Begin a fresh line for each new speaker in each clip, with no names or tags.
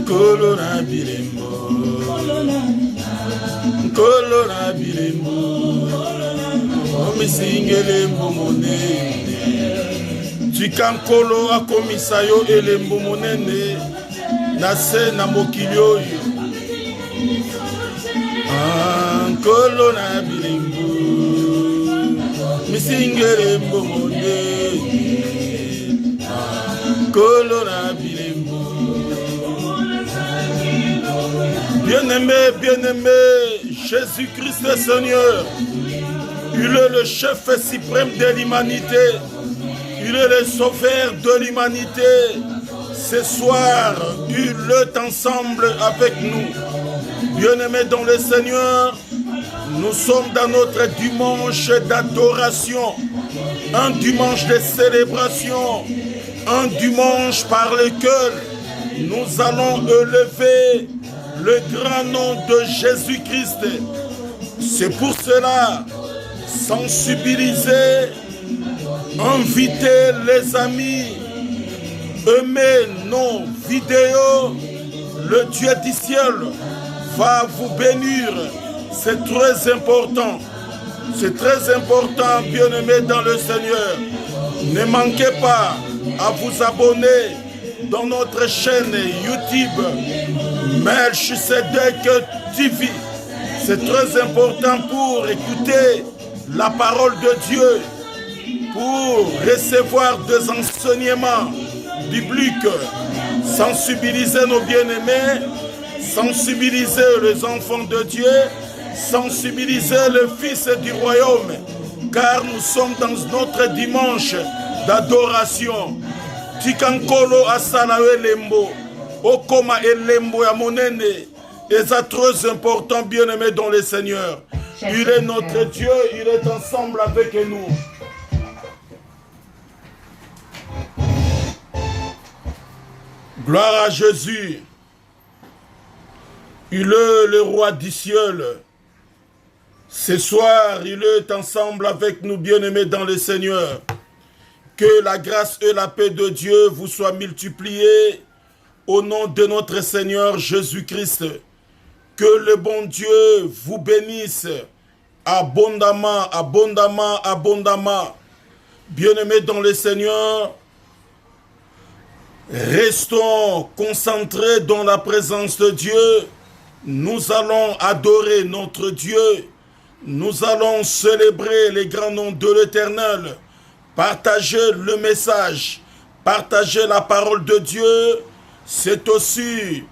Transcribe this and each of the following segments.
Kolona bilembo, kolona bilembo, omisingele mbomonene. Tikankolo akomisayo elembo monene, nase na mokili oyo. Kolona bilembo, misingele mbomonene, kolona bilembo. Bien-aimé, Jésus-Christ est Seigneur. Il est le chef suprême de l'humanité. Il est le sauveur de l'humanité. Ce soir, il est ensemble avec nous. Bien-aimé dans le Seigneur, nous sommes dans notre dimanche d'adoration. Un dimanche de célébration. Un dimanche par lequel nous allons élever le grand nom de Jésus-Christ. C'est pour cela, sensibiliser, inviter les amis, aimer nos vidéos. Le Dieu du ciel va vous bénir. C'est très important. C'est très important, bien-aimés dans le Seigneur. Ne manquez pas à vous abonner dans notre chaîne YouTube Melchisedec TV. C'est très important pour écouter la parole de Dieu, pour recevoir des enseignements bibliques, sensibiliser nos bien-aimés, sensibiliser les enfants de Dieu, sensibiliser le Fils du royaume, car nous sommes dans notre dimanche d'adoration. Tikankolo asala elembo, okoma elembo ya monene, et c'est très important, bien-aimé dans le Seigneur. Il est notre Dieu, il est ensemble avec nous. Gloire à Jésus. Il est le roi du ciel. Ce soir, il est ensemble avec nous, bien-aimés dans le Seigneur. Que la grâce et la paix de Dieu vous soient multipliées au nom de notre Seigneur Jésus-Christ. Que le bon Dieu vous bénisse abondamment, abondamment, abondamment. Bien-aimés dans le Seigneur, restons concentrés dans la présence de Dieu. Nous allons adorer notre Dieu. Nous allons célébrer les grands noms de l'Éternel. Partager le message, partager la parole de Dieu, c'est aussi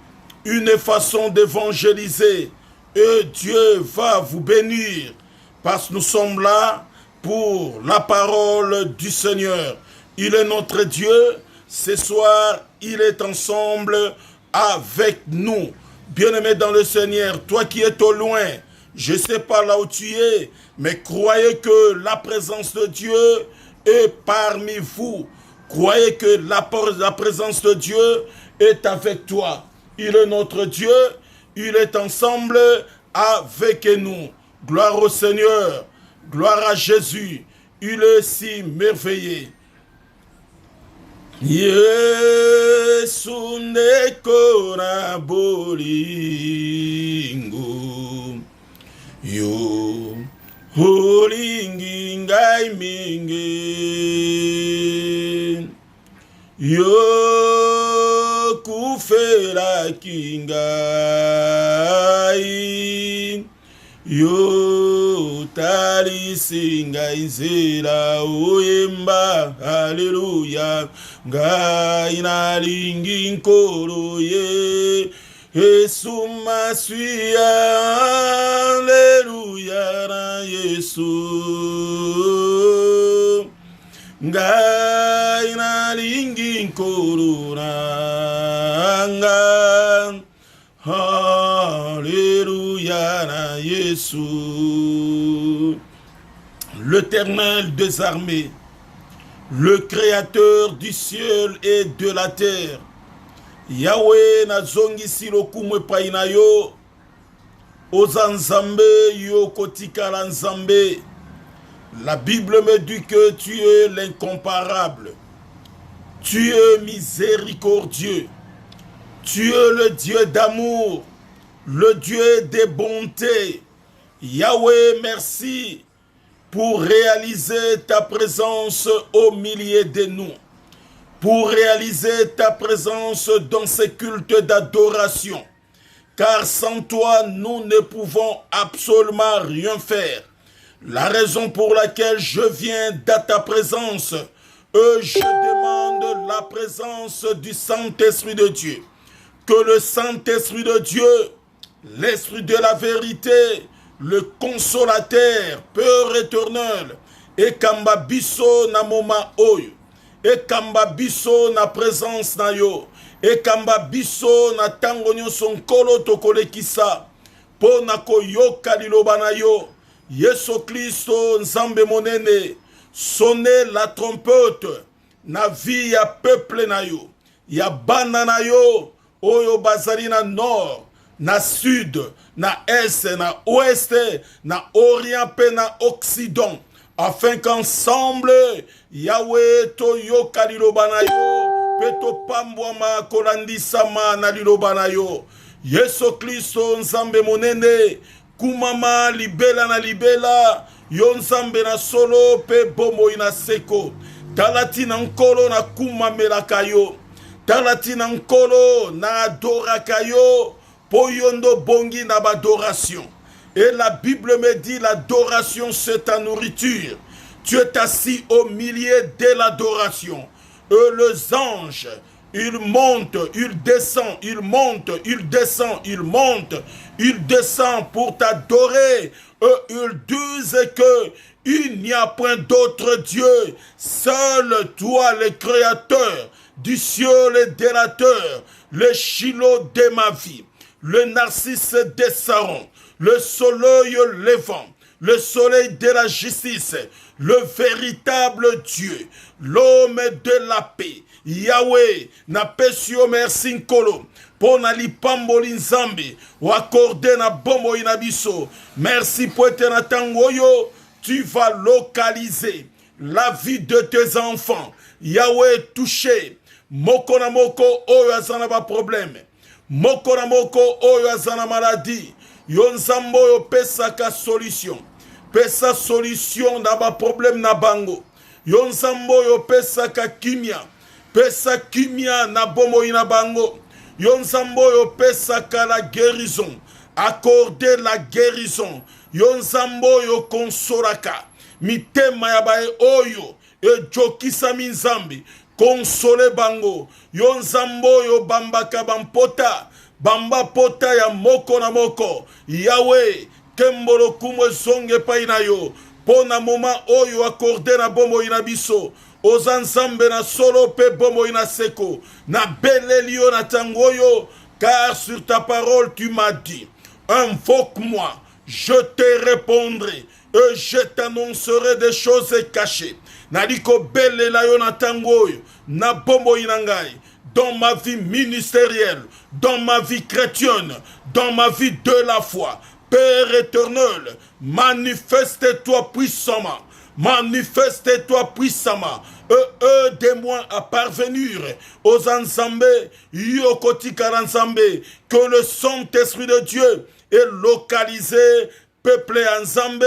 une façon d'évangéliser. Et Dieu va vous bénir parce que nous sommes là pour la parole du Seigneur. Il est notre Dieu. Ce soir, il est ensemble avec nous. Bien-aimé dans le Seigneur, toi qui es au loin, je ne sais pas là où tu es, mais croyez que la présence de Dieu est parmi vous. Croyez que la présence de Dieu est avec toi. Il est notre Dieu, il est ensemble avec nous. Gloire au Seigneur, gloire à Jésus, il est si merveilleux. Yesu nekora bolingo yo holingi ngai mingi yo kufera kingai yo talisi ngai zera oyemba haleluya ngai nalingi nkoro ye Yesu masuya haleluya na Yesu ngai nalingi nkoro nanga Alléluia na Jésus. L'Éternel des armées, le Créateur du ciel et de la terre. Yahweh na zongisi lokumu epai na yo. Oza Nzambe yo kotikala Nzambe. La Bible me dit que tu es l'incomparable. Tu es miséricordieux. Tu es le Dieu d'amour, le Dieu des bontés. Yahweh, merci pour réaliser ta présence au milieu de nous, pour réaliser ta présence dans ces cultes d'adoration. Car sans toi, nous ne pouvons absolument rien faire. La raison pour laquelle je viens dans ta présence, je demande la présence du Saint-Esprit de Dieu. Que le Saint-Esprit de Dieu, l'Esprit de la vérité, le consolateur, Père éternel, et kamba biso na moma oyo, et kamba biso na présence na yo, et kamba biso na tango nyonso nkolo tokolekisa, po na koyoka liloba na yo, Yesu Kristo nzambe monene, sonne la trompette, na vie ya peuple na yo, ya bana na yo, oyo bazali na nord, na sud, na est, na ouest, na orient pe na occident, afin qu'ensemble, Yahweh to yoka liloba na yo, pe to pambwama kolandisama na liloba na yo. Yesu Kristo nzambe monene, kumama libela na libela, yo nzambe na solo pe bomo ina seko, talati na nkolo na kumamelaka yo, talati na nkolo na adoraka yo, poyondo bongi na badoration. Et la Bible me dit l'adoration c'est ta nourriture. Tu es assis au milieu de l'adoration. Et les anges, ils montent, ils descendent, ils montent, ils descendent, ils montent, ils descendent pour t'adorer. Et ils disent que il n'y a point d'autre Dieu, seul toi le créateur du ciel et de la terre, le Shiloh de ma vie, le narcisse des Sarons, le soleil levant, le soleil de la justice, le véritable Dieu, l'homme de la paix, Yahweh, na pesio merci nkolo, pona lipamboli nzambe, ou accordé na bomo inabiso, merci pour na tangoyo, tu vas localiser la vie de tes enfants, Yahweh touché, moko na moko oyo azana ba problème, moko na moko oyo azana maladie, yo nzambo oyo pesaka solution, pesa solution na ba problème na bango, yo nzambo oyo pesaka kimia, pesa kimia na bomo ina bango, yo nzambo oyo pesaka la guérison, accorder la guérison, yo nzambo oyo konsolaka, mitema ya bae oyo, ejokisa minzambi, konsole bango, yo nzambo oyo bambaka bampota, bamba pota ya moko na moko, Yahweh, kembolo kumwe zonge pa ina yo, pona moma oyo akorde na bomo ina biso, oza nzambe na solo pe bomo ina seko, na belelio na tangoyo, car sur ta parole tu m'as dit, invoque-moi, je te répondrai, et je t'annoncerai des choses cachées. Naliko bele la yo na tangoyo, na bomo ina ngai, dans ma vie ministérielle, dans ma vie chrétienne, dans ma vie de la foi. Père éternel, manifeste-toi puissamment, manifeste-toi puissamment, aide-moi à parvenir aux ensembles, yokoti karansambe, que le Saint-Esprit de Dieu est localisé, peuple ensemble,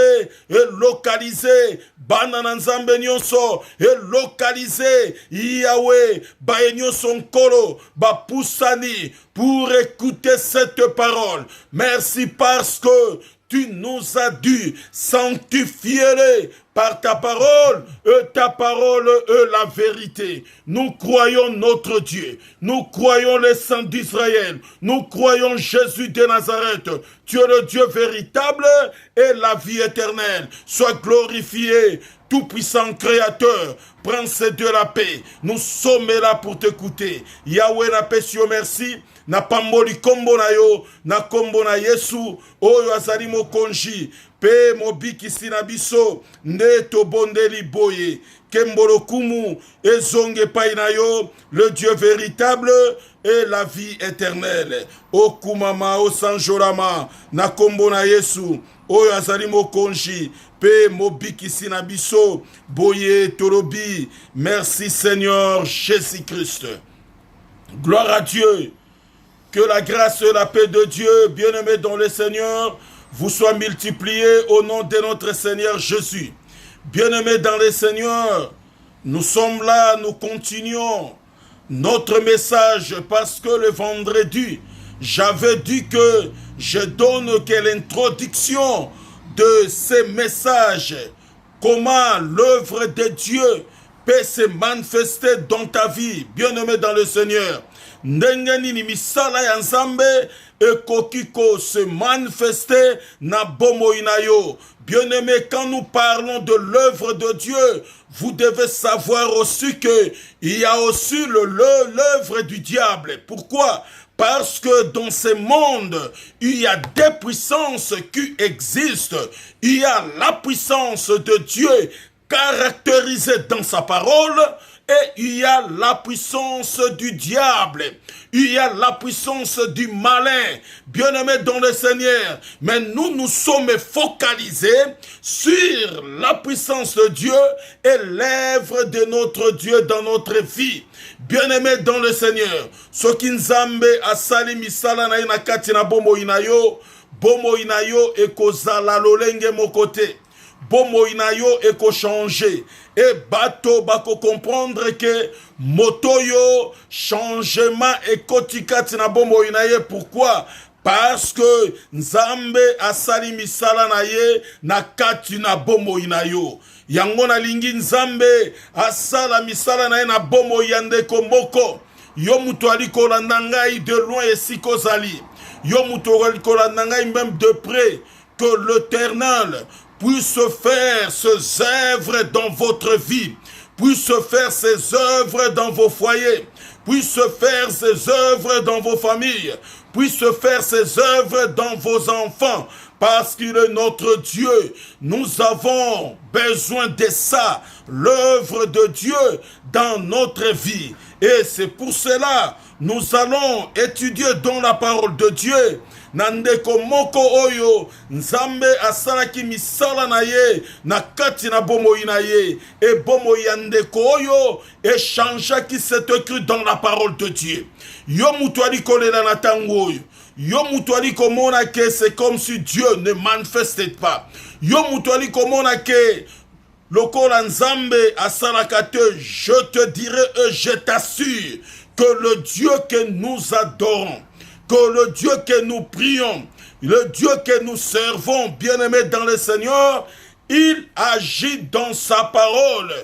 et localisé, banana nzambe nyonso, et localisé, Yahweh, bae nyonso nkolo, ba poussani, pour écouter cette parole. Merci parce que tu nous as dû sanctifier par ta parole, et ta parole est la vérité. Nous croyons notre Dieu, nous croyons le Saint d'Israël, nous croyons Jésus de Nazareth. Tu es le Dieu véritable et la vie éternelle. Sois glorifié, tout-puissant créateur, prince de la paix. Nous sommes là pour t'écouter. Yahweh na pesio merci. Na pamboli kombo na yo, na kombo na Yesu, oyo azali mokonji, pe mobiki sinabiso, nde tobondeli boye, kembolo kumu, ezonge pai na yo, le Dieu véritable et la vie éternelle. O kumama, o sanjorama, na kombo na Yesu, oyo azali mokonji, pe mobiki sinabiso, boye torobi. Merci Seigneur Jésus-Christ. Gloire à Dieu. Que la grâce et la paix de Dieu, bien-aimés dans le Seigneur, vous soient multipliées au nom de notre Seigneur Jésus. Bien-aimés dans le Seigneur, nous sommes là, nous continuons notre message parce que le vendredi, j'avais dit que je donne que l'introduction de ces messages, comment l'œuvre de Dieu peut se manifester dans ta vie, bien-aimé dans le Seigneur. Ndenge ni misala ya Nzambe ekokiko se manifester na bomoi na yo. Bien-aimé, quand nous parlons de l'œuvre de Dieu, vous devez savoir aussi que il y a aussi l'œuvre du diable. Pourquoi? Parce que dans ce monde, il y a des puissances qui existent. Il y a la puissance de Dieu caractérisée dans sa parole, et il y a la puissance du diable. Il y a la puissance du malin, bien-aimé dans le Seigneur. Mais nous sommes focalisés sur la puissance de Dieu et l'œuvre de notre Dieu dans notre vie. Bien-aimé dans le Seigneur, soki Nzambe asali misala na ina kati na bomo inayo ekozala lolenge mokote. Bomo inayo eko changer. Et bato bako comprendre que motoyo changement ekotikati na bomo inaye. Pourquoi? Parce que Nzambe asali misala na ye na kati na bomo inayo. Yango na lingi Nzambe asala misala na ye na bomo yandeko moko. Yo muto aliko landangai de loin et sikozali. Yo muto aliko landangai même de près. Que l'Éternel puisse faire ses œuvres dans votre vie, puisse faire ses œuvres dans vos foyers, puisse faire ses œuvres dans vos familles, puisse faire ses œuvres dans vos enfants, parce qu'il est notre Dieu. Nous avons besoin de ça, l'œuvre de Dieu dans notre vie. Et c'est pour cela nous allons étudier dans la parole de Dieu. Nandeko moko oyo Nzambe asalaki misala na ye na kati na bomoi na ye, et bomoi yandeko oyo échangeaki cet écrit dans la parole de Dieu. Yo mutu ali kolela na tango oyo, yo mutu ali komona que c'est comme si Dieu ne manifestait pas. Yo mutu ali komona que lokola Nzambe asalaka te, je te dirai et je t'assure que le Dieu que nous adorons, que le Dieu que nous prions, le Dieu que nous servons, bien-aimés dans le Seigneur, il agit dans sa parole.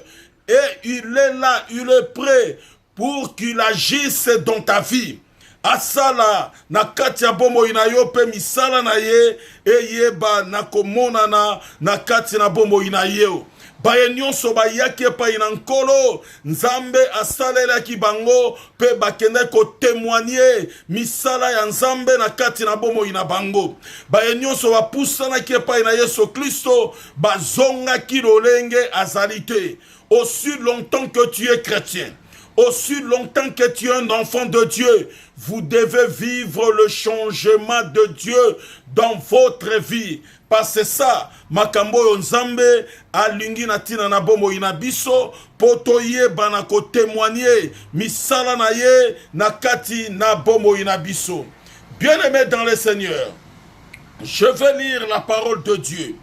Et il est là, il est prêt pour qu'il agisse dans ta vie. Asala na kati ya bomo inayo pe misala na ye, e yeba na komonana na kati na bomo inayo. Baye nyonso bayaki epai na nkolo Nzambe asalelaki bango pe bakende ko témoigner misala ya Nzambe na kati na bomoi na bango. Baye nyonso bapusanaki epai na Yesu Kristo bazongaki lolenge azali te. Aussi longtemps que tu es chrétien, aussi longtemps que tu es un enfant de Dieu, vous devez vivre le changement de Dieu dans votre vie. Parce que ça, makambo yo Nzambe alingi na tina na bomo ina biso, poto ye bana ko témoigner misala na ye na kati na bomo ina biso. Bien-aimés dans le Seigneur, je vais lire la parole de Dieu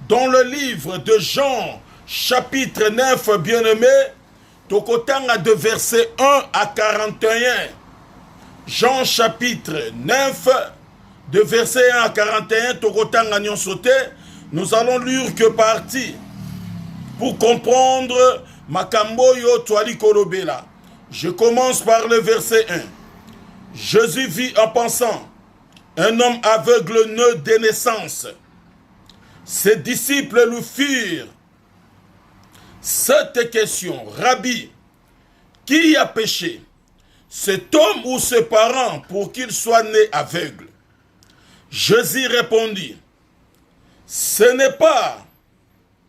dans le livre de Jean, chapitre 9, bien-aimés, tokotanga de verset 1 à 41. Jean chapitre 9, de verset 1 à 41, tokotanga nyonsote, nous allons lire que partie pour comprendre makambo yo toali kolobela. Je commence par le verset 1. Jésus vit en pensant, un homme aveugle né de naissance. Ses disciples lui firent cette question: Rabbi, qui a péché, cet homme ou ses parents, pour qu'il soit né aveugle? Jésus répondit: ce n'est pas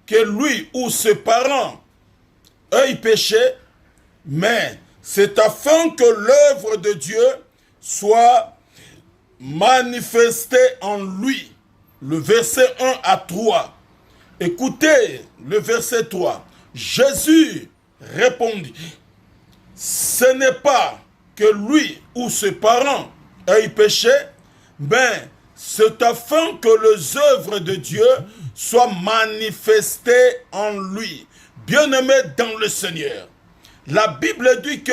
que lui ou ses parents aient péché, mais c'est afin que l'œuvre de Dieu soit manifestée en lui. Le verset 1 à 3. Écoutez le verset 3. Jésus répondit: ce n'est pas que lui ou ses parents et il péchait, ben, c'est afin que les œuvres de Dieu soient manifestées en lui. Bien-aimé dans le Seigneur, la Bible dit que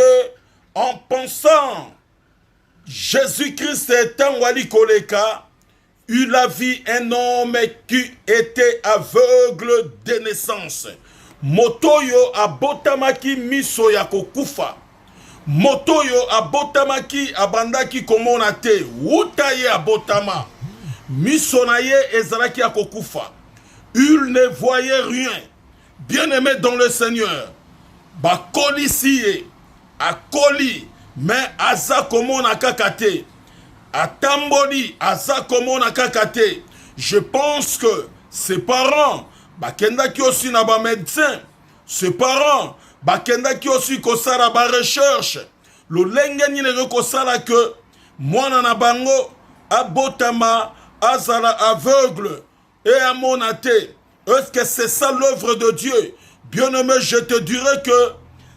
en pensant Jésus-Christ étant Wali Koleka, il a vu un homme qui était aveugle de naissance. Motoyo abotamaki miso ya kokufa. Motoyo abotamaki abandaki komona te. Utaye abotama. Miso na ye ezalaki ya kokufa. Il ne voyait rien. Bien-aimé dans le Seigneur. Bakoli siye. Akoli. Mais aza komona kakate. Atamboli aza komona kakate. Je pense que ses parents bakendaki aussi na ba médecin. Ses parents bakendaki aussi kosala ba recherche. Lolenge nini kosala que mwana na bango abotama azala aveugle et amona te. Est-ce que c'est ça l'œuvre de Dieu? Bien-aimé, je te dirais que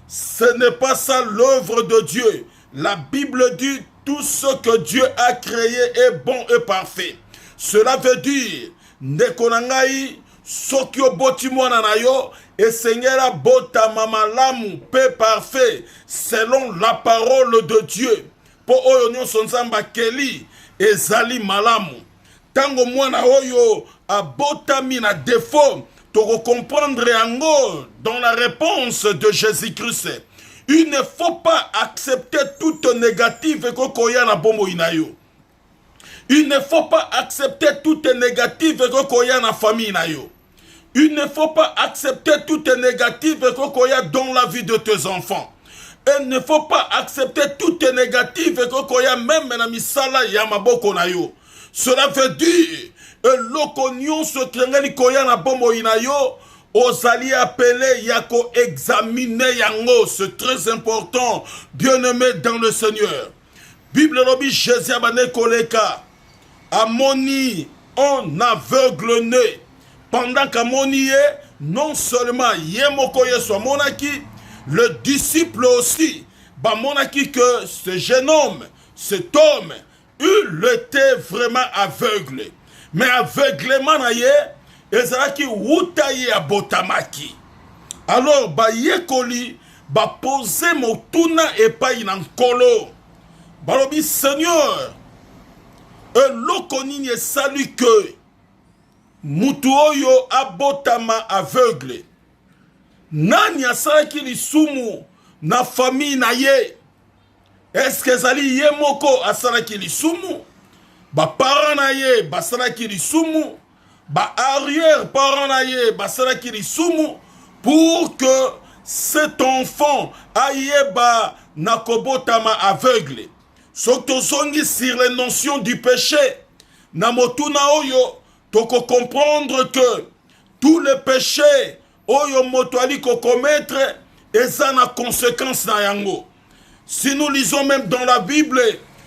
ce n'est pas ça l'œuvre de Dieu. La Bible dit tout ce que Dieu a créé est bon et parfait. Cela veut dire Nekonangai Sokyo Botimwana nayo et Seigneur Botama malamu pe parfait selon la parole de Dieu. Po oyo nyonso nzamba keli ezali malamu. Tango mwana oyo abotami na défaut, toko comprendre yango dans la réponse de Jésus-Christ. Il ne faut pas accepter toute négative kokoya na bombo inayo. Il ne faut pas accepter toute négative kokoya na famille inayo. Il ne faut pas accepter toute négative kokoya dans la vie de tes enfants. Il ne faut pas accepter toute négative kokoya même na misala ya maboko na yo. Cela veut dire l'okonyon se krengeli koya na bombo inayo. Ozali appelé yako examiner yango, c'est très important, bien-aimé dans le Seigneur. Bible lobi Jésus abane koleka, amoni en aveugle né, pendant qu'amoni non seulement yemoko yeso monaki, le disciple aussi, ba monaki que ce jeune homme, cet homme, il était vraiment aveugle, mais aveuglement na ye, ezalaki wutaye abotamaki. Alors ba yekoli ba pose motuna epai na nkolo. Balobi Seigneur, eloko nini esali que mutu oyo abotama aveugle. Nani asalaki lisumu na famille na ye? Est-ce que ezali ye moko asalaki lisumu? Ba parents na ye basalaki lisumu? Ba arrière parents na ye basalaki lisumu pour que cet enfant aille ba nakobotama aveugle. Sotozongi sur les notions du péché. Namotuna oyo toko comprendre que tous les péchés oyo moto ali ko commettre eza na conséquence na yango. Si nous lisons même dans la Bible,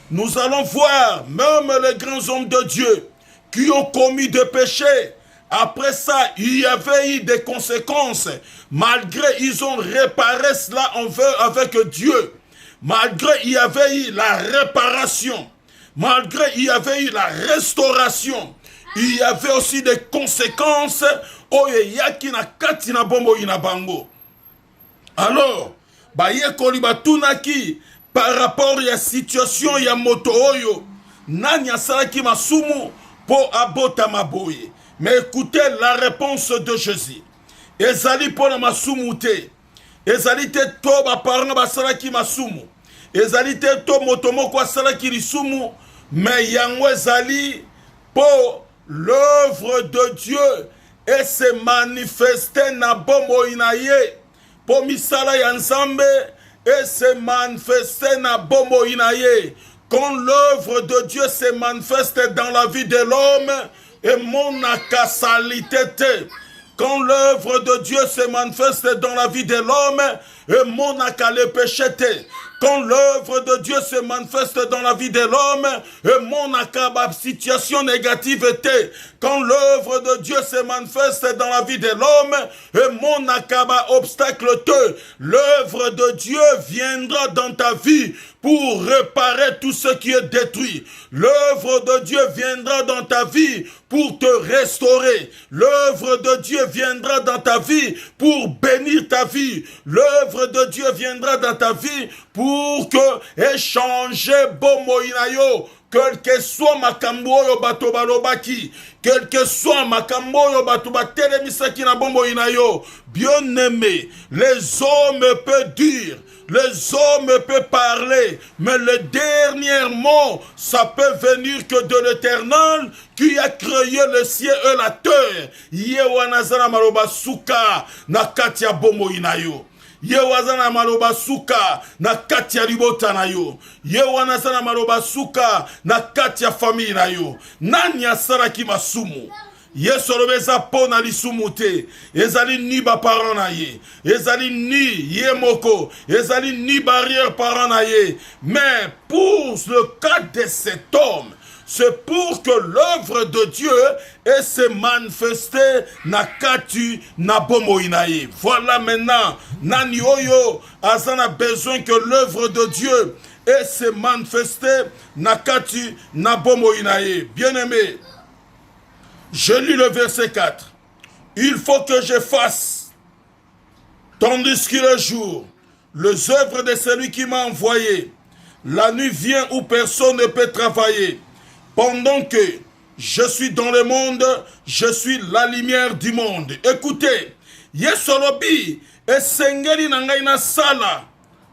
nous allons voir même les grands hommes de Dieu qui ont commis des péchés. Après ça, il y avait eu des conséquences. Malgré, ils ont réparé cela avec Dieu. Malgré, il y avait eu la réparation. Malgré, il y avait eu la restauration. Il y avait aussi des conséquences. Alors, par rapport à la situation, il y a moto oyo. Nani asalaki masumu po abotama boye. Mais écoutez la réponse de Jésus. Ezali po na masumu te. Ezali te to ba paranga basalaki masumu. Ezali te to motomoko asalaki lisumu. Mais yango ezali po l'œuvre de Dieu et se manifester na bombo inaye. Po misala ya nzambe et se manifester na bombo inaye. Quand l'œuvre de Dieu se manifeste dans la vie de l'homme, et mon acasalité, quand l'œuvre de Dieu se manifeste dans la vie de l'homme, et monaka le péché te. Quand l'œuvre de Dieu se manifeste dans la vie de l'homme, et monaka ba situation négative te. Quand l'œuvre de Dieu se manifeste dans la vie de l'homme, et monaka ba obstacle te. L'œuvre de Dieu viendra dans ta vie pour réparer tout ce qui est détruit. L'œuvre de Dieu viendra dans ta vie pour te restaurer. L'œuvre de Dieu viendra dans ta vie pour bénir ta vie. L'œuvre de Dieu viendra dans ta vie pour que échanger bomoinayo. Quel que soit makambo yo bato balobaki, quel que soit makambo yo bato batelemisaki na bomoinayo. Bien-aimé, les hommes peuvent dire, les hommes peuvent parler, mais le dernier mot, ça peut venir que de l'Éternel qui a créé le ciel et la terre. Yewanazana maroba suka na katia bomoinayo. Yewazana maroba suka na katia ribota na yo. Yewanazana maroba suka na katia famille na yo. Nani asara ki masumu. Yesu robeza pona lisumu te. Ezali ni ba parent na ye. Ezali ni ye moko. Ezali ni barrière parent na ye. Mais pour le cas de cet homme, c'est pour que l'œuvre de Dieu ait se manifester na katu na bomo inaye. Voilà maintenant, nani oyo azana besoin que l'œuvre de Dieu ait se manifester na katu na bomo inaye. Bien-aimé, je lis le verset 4. Il faut que je fasse, tandis qu'il est jour, les œuvres de celui qui m'a envoyé. La nuit vient où personne ne peut travailler. Pendant que je suis dans le monde, je suis la lumière du monde. Écoutez, Yesolobi et Sengeli Nangaina Sala,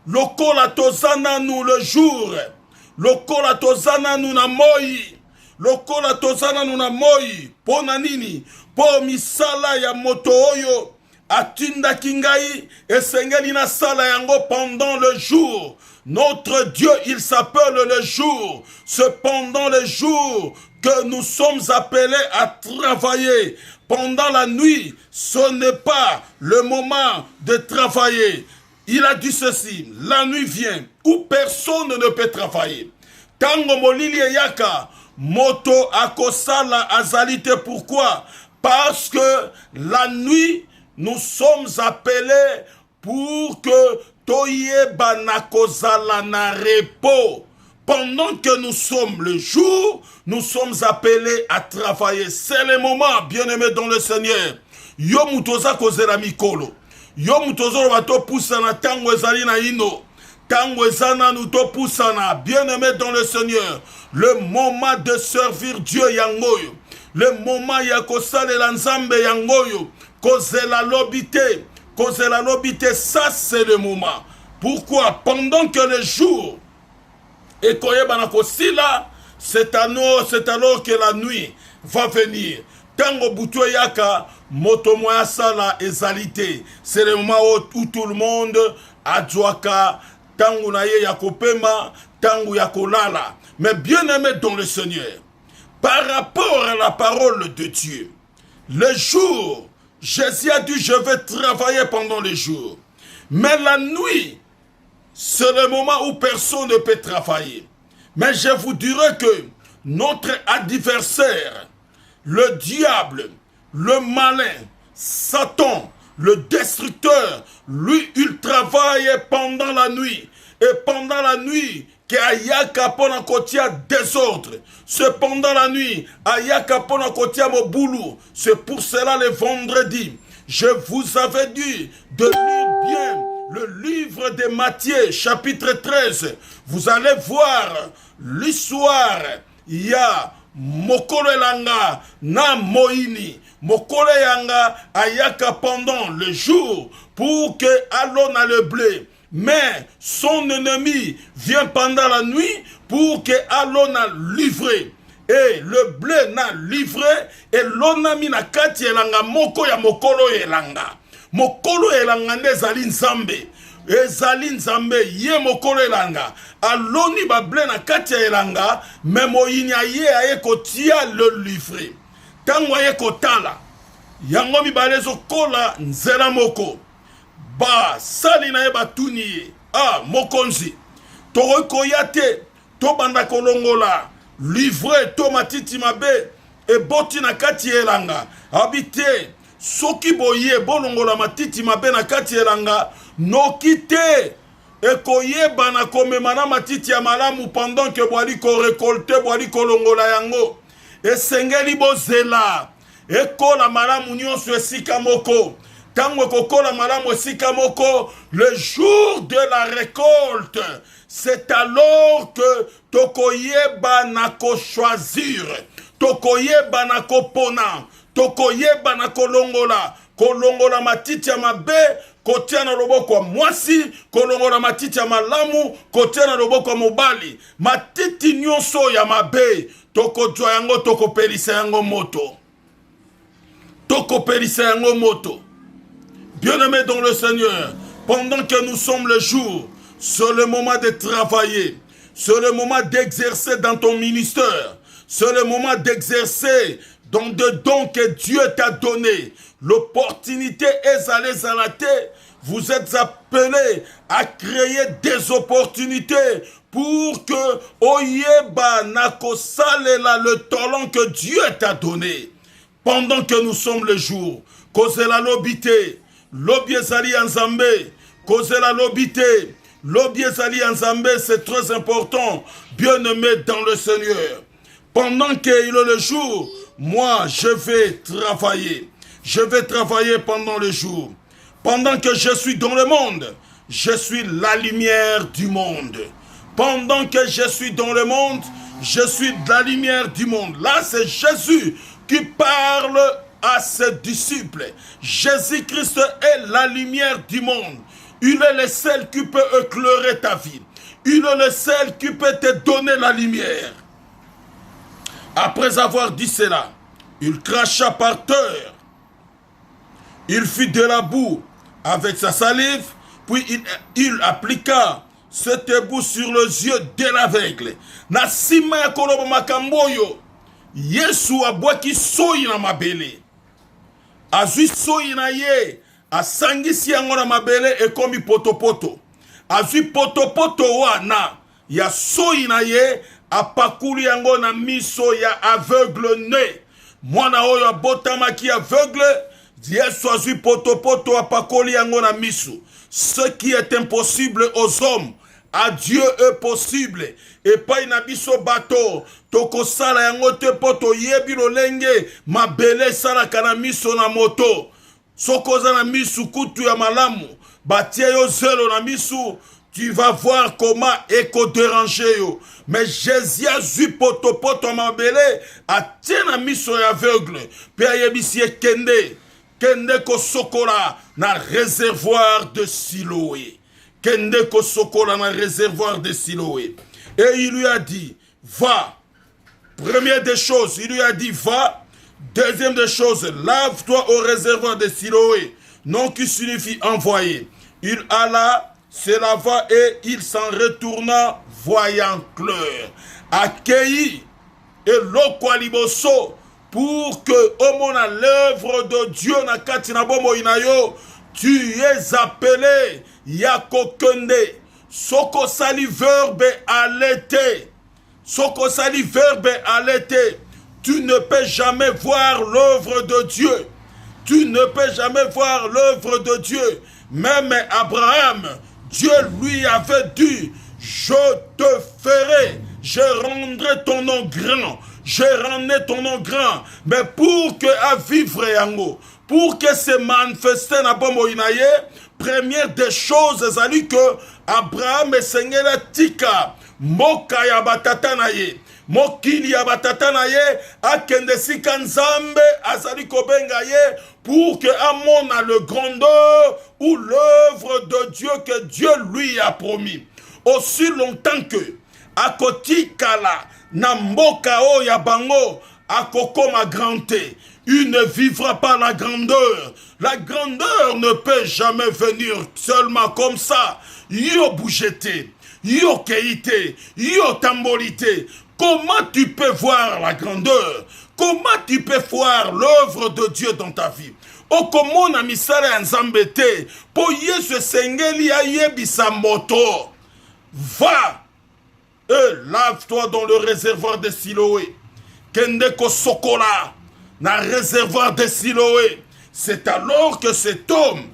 Lokola Tozana nous le jour, Lokola Tozana nous na moi, Lokola Tozana nous na moi, Ponanini, Po misala ya moto oyo, Atinda Kingai et Sengeli na Sala yango pendant le jour. Notre Dieu, il s'appelle le jour. Cependant le jour que nous sommes appelés à travailler. Pendant la nuit, ce n'est pas le moment de travailler. Il a dit ceci, la nuit vient où personne ne peut travailler. Tango molili yaka, moto akosala azalite. Pourquoi? Parce que la nuit, nous sommes appelés pour que Toyeba nakozala na repos. Pendant que nous sommes le jour, nous sommes appelés à travailler. C'est le moment, bien-aimés dans le Seigneur. Yo mutoza kozela mikolo. Yo mutozo bato pusana tango ezali na ino. Tango ezana nuto pusana. Bien-aimés dans le Seigneur. Le moment de servir Dieu yangoyo. Le moment yakosale la nzambe yangoyo. Kozela lobite. Ça c'est le moment. Pourquoi? Pendant que le jour est c'est alors que la nuit va venir. Tango buto yaka moto moya sala ezalité. C'est le moment où tout le monde adjoaka tango na ye yakopema tango yakolala. Mais bien aimé dans le Seigneur, par rapport à la parole de Dieu, le jour, Jésus a dit, je vais travailler pendant les jours. Mais la nuit, c'est le moment où personne ne peut travailler. Mais je vous dirai que notre adversaire, le diable, le malin, Satan, le destructeur, lui, il travaille pendant la nuit. Et pendant la nuit, ayaka pona kotia désordre. Cependant la nuit, ayaka pona kotia moboulou. C'est pour cela le vendredi, je vous avais dit de lire bien le livre de Matthieu, chapitre 13. Vous allez voir l'histoire. Il y a Mokolo Elanga na Moini. Mokolo Yanga ayaka pendant le jour pour que allons à le blé. Mais son ennemi vient pendant la nuit pour que l'on a livré. Et le blé n'a livré. Et l'on a mis na kati elanga moko ya mokolo elanga. Mokolo elanga nezali nzambe. Ezali nzambe ye mokolo elanga. Aloni ba blé na kati elanga. Mais moyinya ye aye kotia le livré. Tango aye kotala. Yango mibale zo kola nzela moko. ba sali na ye batuni ye. Ah, mokonzi, toro koyate, to banda kolongola, livre to matiti mabe, e boti na kati elanga, habite, soki boye bolongola matiti mabe na kati elanga, nokite, e koyeba na komemana matiti ya malamu pendant que boali ko récolter, boali kolongola yango, e sengeli bozela, e kola malamu nyonso esika moko, tango kokola malamu esika moko, le jour de la récolte, c'est alors que tokoyeba nako choisir, tokoyeba nako pona, tokoyeba nako longola, kolongola matiti ya mabe, kotia na loboko ya mwasi, kolongola matiti ya malamu, kotia na loboko ya mobali, matiti nyonso ya mabe, tokodwa yango tokopelisa yango moto. Tokopelisa yango moto. Bien-aimés dans le Seigneur, pendant que nous sommes le jour, c'est le moment de travailler, c'est le moment d'exercer dans ton ministère, c'est le moment d'exercer dans des dons que Dieu t'a donné. L'opportunité est allée à la terre. Vous êtes appelés à créer des opportunités pour que Oyeba Nakosalela, le talent que Dieu t'a donné. Pendant que nous sommes le jour, Kozela Lobité, Lobiezali Anzambe, Kozela Lobité, Lobiezali Anzambe, c'est très important, bien-aimé dans le Seigneur. Pendant qu'il est le jour, moi, je vais travailler. Je vais travailler pendant le jour. Pendant que je suis dans le monde, je suis la lumière du monde. Pendant que je suis dans le monde, je suis la lumière du monde. Là, c'est Jésus qui parle à ses disciples. Jésus-Christ est la lumière du monde. Il est le seul qui peut éclairer ta vie. Il est le seul qui peut te donner la lumière. Après avoir dit cela, il cracha par terre. Il fit de la boue avec sa salive, puis il appliqua cette boue sur les yeux de l'aveugle. Na sima ya koloba makamboyo, Yesu abwaki soyi na mabele. Azui soyi na ye, asangisi yango na mabele ekomi potopoto. Azui potopoto wana, ya soyi na ye, apakuli yango na miso ya aveugle ne. Mwana oyo abotamaki aveugle, Yesu azui potopoto apakoli yango na miso. Ce qui est impossible aux hommes, à Dieu est possible. Et pas na biso bato, toko sala yango te poto yebi lolenge, mabele sala kana miso na moto. Sokoza na misu kutu ya malamu, batia yo zelo na misu, tu vas voir comment eko déranger yo. Mais Jésus a zui poto poto mabele, a tena miso ya aveugle, pe a yebisi kende, kende ko sokola na réservoir de Siloé. Kende ko sokola na réservoir de Siloé. Et il lui a dit, va. Première des choses, il lui a dit, va. Deuxième des choses, lave-toi au réservoir de Siloé. Non qui signifie envoyer. Il alla, se lava et il s'en retourna voyant clair. Accueilli et l'okwaliboso pour que au mon l'œuvre de Dieu na katina bomo inayo, tu es appelé Yako Kende. Soko sali verbe allaiter. Soko sali verbe allaiter. Tu ne peux jamais voir l'œuvre de Dieu. Tu ne peux jamais voir l'œuvre de Dieu. Même Abraham, Dieu lui avait dit, je te ferai, je rendrai ton nom grand, je rendrai ton nom grand. Mais pour que à vivre yango, pour que se manifeste na bomo inaye, première des choses, c'est que Abraham et Seigneur tika, moka ya batata na ye, mokili ya batata na ye, akende sika nzambe, azali kobenga ye, pour que amona le grandeur ou l'œuvre de Dieu que Dieu lui a promis. Aussi longtemps que, akotikala, na mboka o ya bango, akokoma grande. Il ne vivra pas la grandeur. La grandeur ne peut jamais venir seulement comme ça. Yo bougete, yo keite, yo tambolite. Comment tu peux voir la grandeur? Comment tu peux voir l'œuvre de Dieu dans ta vie? okomona misala ya nzambe te po Yesu esengeli ayebisa moto. Va et lave-toi dans le réservoir de Siloé. Kende ko sokola na réservoir de Siloé. C'est alors que cet homme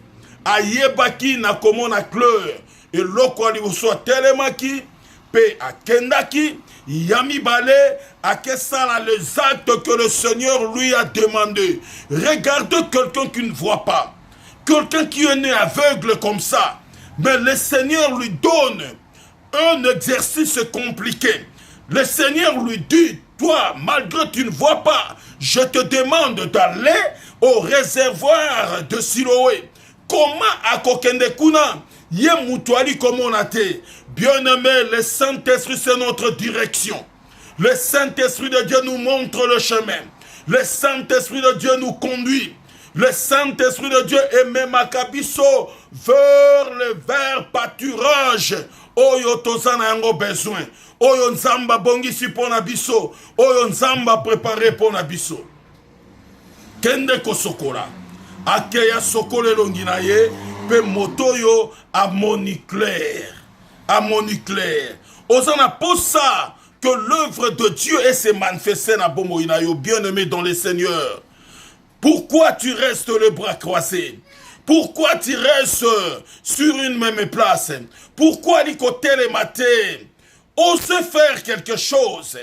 ayebaki na komona kleur et loko alibuso telemaki pe akendaki yami bale akesala les actes que le Seigneur lui a demandé. Regarde quelqu'un qui ne voit pas, quelqu'un qui est né aveugle comme ça, mais le Seigneur lui donne un exercice compliqué. Le Seigneur lui dit, toi, malgré que tu ne vois pas, je te demande d'aller au réservoir de Siloé. Comment à Kokende Kuna, Ye Moutouali comme on a été. Bien-aimé, le Saint-Esprit, c'est notre direction. Le Saint-Esprit de Dieu nous montre le chemin. Le Saint-Esprit de Dieu nous conduit. Le Saint-Esprit de Dieu est même à Kabiso vers le vert pâturage. Oyo tozana yango besoin. Oyo nzamba bongisi pona biso. Oyo nzamba préparé pona biso. Kende kosokola. Akeya sokole longina ye. Pe motoyo amoni clair. Amoni clair. Osana pour ça que l'œuvre de Dieu est se manifester na bomo inayo bien-aimé dans le Seigneur. Pourquoi tu restes les bras croisés? Pourquoi tu restes sur une même place? Pourquoi les côtés les matins? Osez faire quelque chose.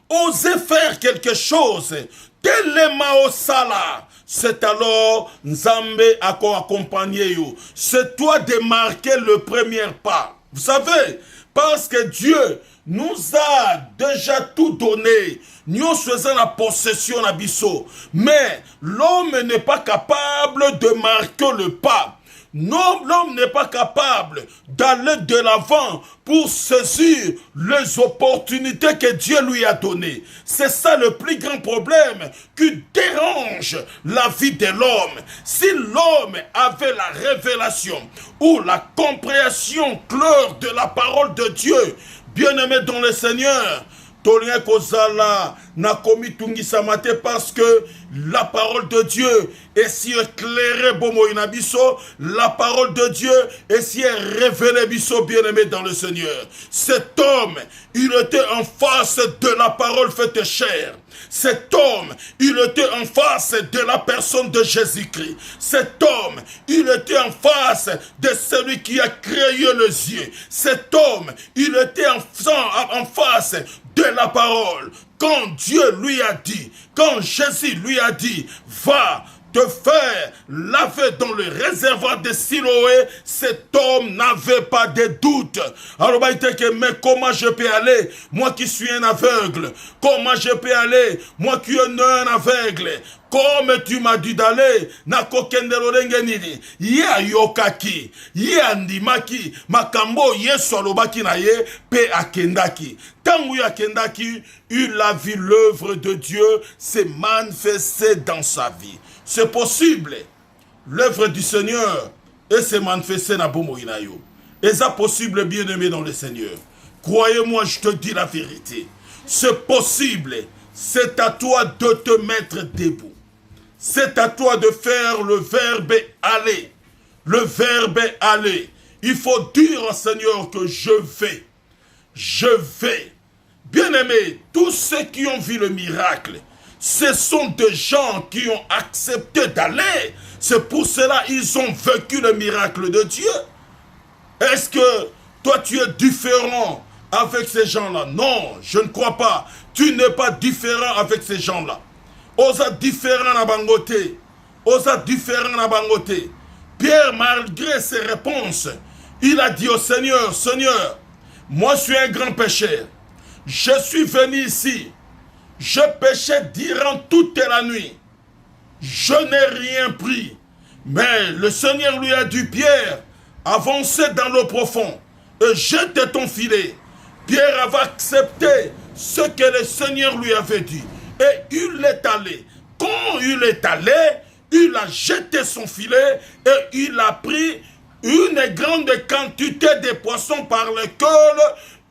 Osez faire quelque chose. Tellement au sala. C'est alors Nzambe a accompagné you. C'est toi de marquer le premier pas. Vous savez, parce que Dieu nous a déjà tout donné. Nous faisons la possession d'Abisso. Mais l'homme n'est pas capable de marquer le pas. Non, l'homme n'est pas capable d'aller de l'avant pour saisir les opportunités que Dieu lui a données. C'est ça le plus grand problème qui dérange la vie de l'homme. Si l'homme avait la révélation ou la compréhension claire de la parole de Dieu, bien-aimé dans le Seigneur, Tolien Kozala n'a commis Tungisamate parce que la parole de Dieu est si éclairée, Bomo Inabiso, la parole de Dieu est si révélée, Bisso, bien-aimé dans le Seigneur. Cet homme, il était en face de la parole faite chair. Cet homme, il était en face de la personne de Jésus-Christ. Cet homme, il était en face de celui qui a créé les yeux. Cet homme, il était en face de la parole. Quand Dieu lui a dit, quand Jésus lui a dit, va te faire laver dans le réservoir de Siloé, cet homme n'avait pas de doute. Alors, mais comment je peux aller, moi qui suis un aveugle? Comment je peux aller, moi qui suis un aveugle? Comme tu m'as dit d'aller, nakokendelo rengenini, ya yokaki, ya ndimaki, makambo yeso alobaki na ye, pe akendaki. Tangu akendaki, il a vu l'œuvre de Dieu se manifester dans sa vie. C'est possible. L'œuvre du Seigneur est se manifester na bomo inayo. Et ça possible, bien-aimé dans le Seigneur. Croyez-moi, je te dis la vérité. C'est possible. C'est à toi de te mettre debout. C'est à toi de faire le verbe aller. Le verbe aller. Il faut dire au Seigneur que je vais. Je vais. Bien-aimés, tous ceux qui ont vu le miracle, ce sont des gens qui ont accepté d'aller. C'est pour cela qu'ils ont vécu le miracle de Dieu. Est-ce que toi tu es différent avec ces gens-là? Non, je ne crois pas. Tu n'es pas différent avec ces gens-là. Osa différent na bangote. Osa différent na bangote. Pierre, malgré ses réponses, il a dit au Seigneur, Seigneur, moi je suis un grand pécheur. Je suis venu ici. Je péchais durant toute la nuit. Je n'ai rien pris. Mais le Seigneur lui a dit, Pierre, avancez dans l'eau profonde et jette ton filet. Pierre avait accepté ce que le Seigneur lui avait dit. Et il est allé. Quand il est allé, il a jeté son filet et il a pris une grande quantité de poissons par lequel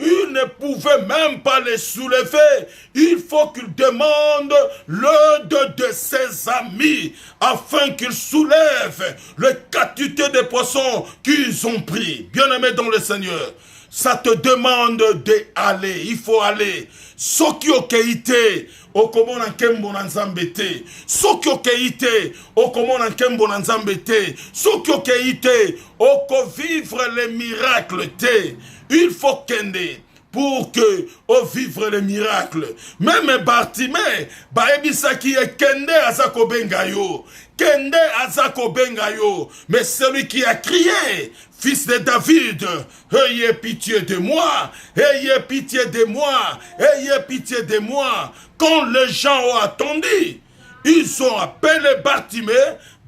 il ne pouvait même pas les soulever. Il faut qu'il demande l'aide de ses amis afin qu'ils soulèvent le quantité de poissons qu'ils ont pris. Bien-aimé dans le Seigneur, ça te demande d'aller. Il faut aller. Soki okeite, okomona nkembo na nzambe te. Soki okeite, okomona nkembo na nzambe te. Soki okeite, okovivre les miracles te. Il faut kende pour que on vivre les miracles. Même Bartimée, baebisaki e kende azako bengayo. Kende azako bengayo. Mais celui qui a crié, fils de David, ayez pitié de moi, ayez pitié de moi, ayez pitié de moi. Quand les gens ont attendu, ils ont appelé Bartimée.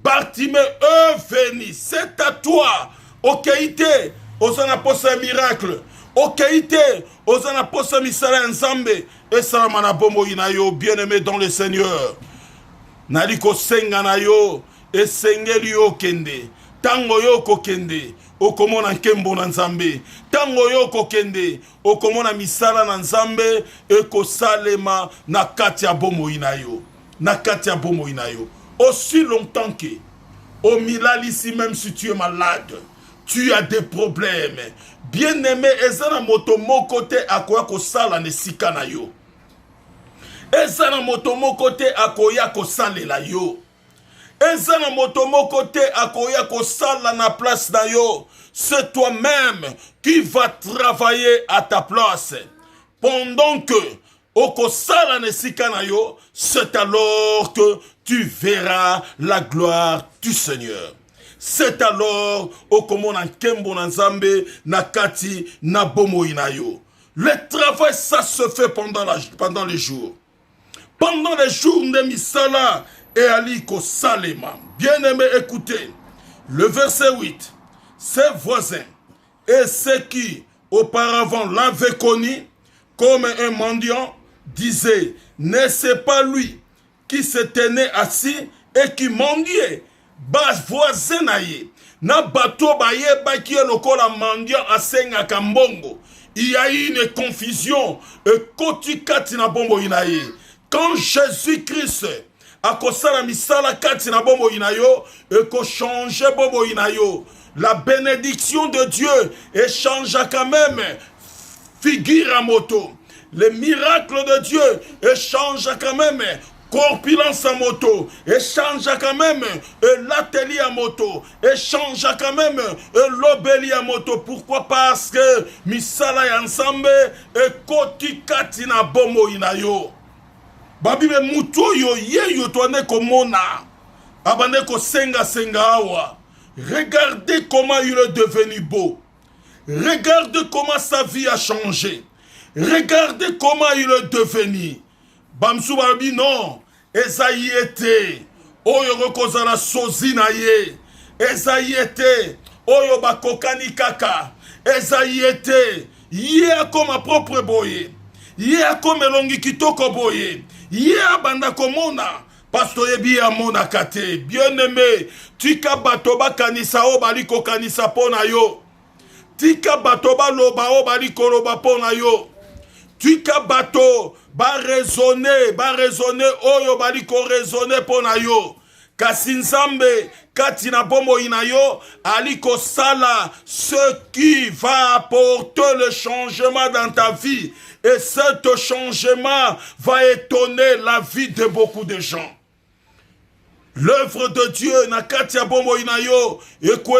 Bartimée est venu, c'est à toi. Okeite, osana posa un miracle. Okeite, osana posa misala nzambe. Et salamana bomo inayo, bien-aimé dans le Seigneur. Naliko senga na yo, et sengeli yo kende. Tango yo kokende. Okomona nkembo na nzambe. Tango yo kokende. Okomona misala na nzambe. Eko salema na kati ya bomo inayo. Na kati ya bomo inayo. Aussi longtemps que, au Milal ici, même si tu es malade, tu as des problèmes. Bien-aimé, ezana moto moko te akoya kosala ne sika na yo. Ezana moto moko te akoya kosalela yo. Ezana moto moko te akoya kosala na place na yo. C'est toi-même qui va travailler à ta place. Pendant que okosala ne sika na yo, c'est alors que tu verras la gloire du Seigneur. C'est alors okomona nkembo na nzambe na kati na bomo inayo. Le travail, ça se fait pendant les jours. Pendant les jours de misala et aliko salema. Bien-aimé, écoutez. Le verset 8. Ses voisins et ceux qui auparavant l'avaient connu comme un mendiant disaient, n'est-ce pas lui qui se tenait assis et qui mendiait? Bas voisin na ye na bato ba ye ba ki lokola mendiant asenga kambongo. Il y a eu une confusion et koti kati na bombo inaye. Quand Jésus-Christ a kosala misala kati na bombo inayo et ko change bombo inayo, la bénédiction de Dieu échange quand même figure à moto. Les miracles de Dieu échangent quand même corpulence à moto, échange quand même l'atelier à moto, échange quand même l'obéli à moto. Pourquoi? Parce que misala ya ensemble et koti kati na bomo inayo. Babibe muto yo ye yo toane komona abane ko senga awa. Regardez comment il est devenu beau. Regardez comment sa vie a changé. Regardez comment il est devenu. Bamsou Babi non. Esaïe était. Oyo rekozala sozi na ye. Esaïe était. Oyo bakokani kaka. Esaïe était. Ye comme ma propre boye. Ye comme elongi kitoko boye. Ye abanda komona. Pastor Yebi amona kate. Bien-aimé. Tika batoba kanisa o baliko kanisa pona yo. Tika batoba loba o baliko loba pona yo. Tika bato ba raisonner oyo baliko raisonner pona yo. Kasi nzambe kati na bomo inayo aliko sala ce qui va apporter le changement dans ta vie. Et ce changement va étonner la vie de beaucoup de gens. L'œuvre de Dieu na kati ya bomo inayo eko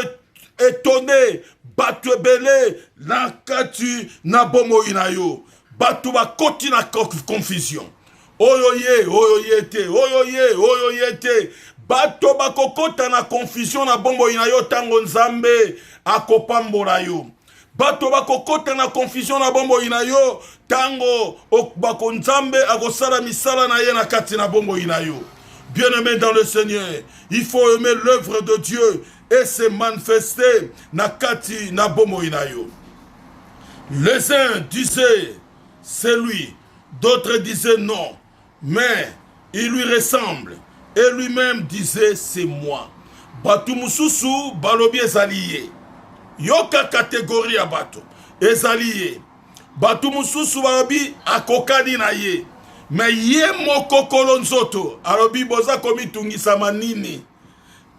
étonner batu ebele na kati na bomo inayo. Batu ba koti na confusion. Oyo ye te. Batu ba kokota na confusion na bomo inayo tango nzambe akopambola yo. Batu ba kokota na confusion na bomo inayo tango bako nzambe akosala misala na ye na kati na bomo inayo. Bien-aimé dans le Seigneur, il faut aimer l'œuvre de Dieu et se manifester na kati na bomo inayo. Les uns disaient c'est lui, d'autres disaient non, mais il lui ressemble. Et lui-même disait c'est moi. Batu mususu balobi ezaliye. Yoka catégorie à batu ezaliye. Batu mususu balobi akokani na ye. Mais ye moko kolonzoto. Alobi boza komi tungisa manini.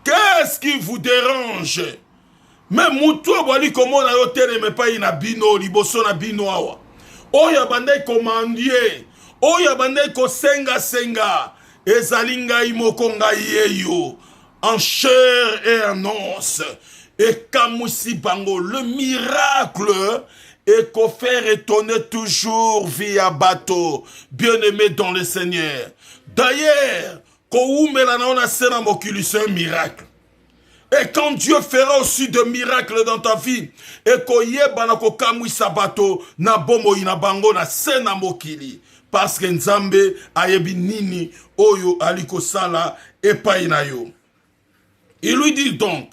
Qu'est-ce qui vous dérange? Mais mutu wali komona yo teleme pa ina bino liboso na bino awa. Oya bandai komandie. Oya bandai ko senga. Ezali ngai moko ngai yeyo. En chair et en os. Et kamousi bango. Le miracle et qu'on fait étonner toujours via bateau. Bien-aimé dans le Seigneur. D'ailleurs, c'est un miracle. Et quand Dieu fera aussi de miracles dans ta vie, et qu'on y ait bateau, na bomo ina bango na sena mokili. Parce que Nzambe ayebi nini oyo aliko sala et pas inayo. Il lui dit donc,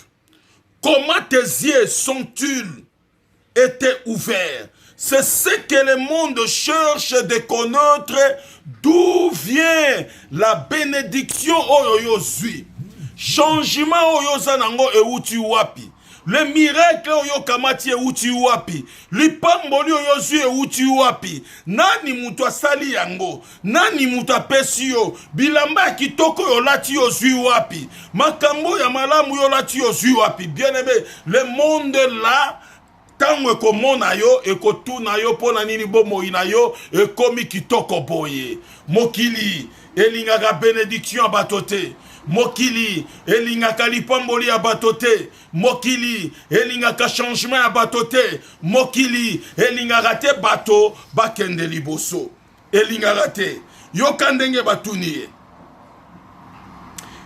comment tes yeux sont-ils était ouvert? C'est ce que le monde cherche de connaître, d'où vient la bénédiction oyo zui. Changement oyo zanango e uti wapi. Le miracle oyo kamati e uti wapi. Lipamboli oyo zui e uti wapi. Nani mutu asali yango. Nani mutu apesi yo. Bilamba kitoko yo lati yo zui wapi. Makambo ya malamu yo lati yo zui wapi. Bien aimé, le monde là, tango ekomona yo ekotuna yo pona nini bomo ina yo ekomi kitoko boye. Mokili elingaka bénédiction abatote. Mokili elingaka lipamboli abatote. Mokili elingaka changement abatote. Mokili elingaka te bato bakende liboso. Elingaka te yo kandenge batuniye.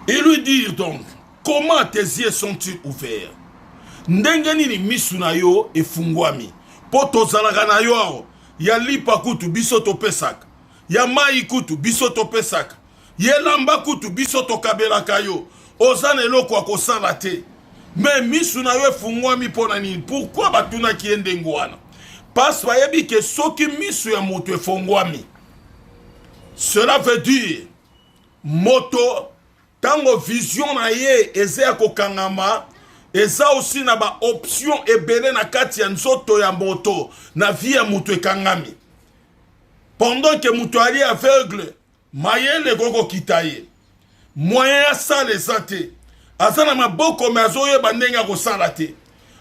Il lui dit donc, comment tes yeux sont-ils ouverts? Ndenge nini misu na yo efungwami. Poto zalaka na yo ao. Ya lipa kutu biso topesaka. Ya mai kutu biso topesaka. Ye lamba kutu biso tokabelaka yo. Ozane eloko akosala te. Mais misu na yo efungwami pona nini. Pourquoi batuna kiende ngwana? Parce bayebi ke soki misu ya moto efungwami. Cela veut dire moto tango vision na ye eze ya kokangama. Et ça aussi na ba option ebele na kati ya nzoto ya moto na vie ya mutu ekangami. Pendant que mutu ali aveugle, mayele gogo kitaye. Moyen ya sale ezate. Azana maboko mazoyeba ndenge ya kosala te.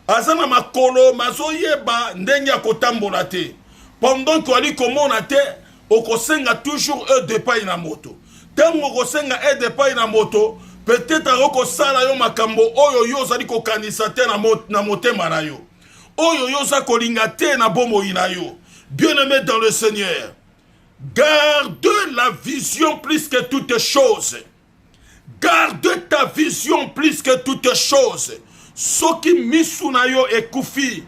Azana makolo mazoyeba ndenge ya kotambola te. Pendant que ali komona te, okosenga toujours de pa ina moto. Tango okosenga de pa ina moto, peut-être ako sala yo makambo oyo yo zali ko kanisa te na motema na yo. Oyo yo za kolinga te na bomo ina yo. Bien-aimé dans le Seigneur, garde la vision plus que toutes choses. Garde ta vision plus que toutes choses. Soki misu na yo ekufi.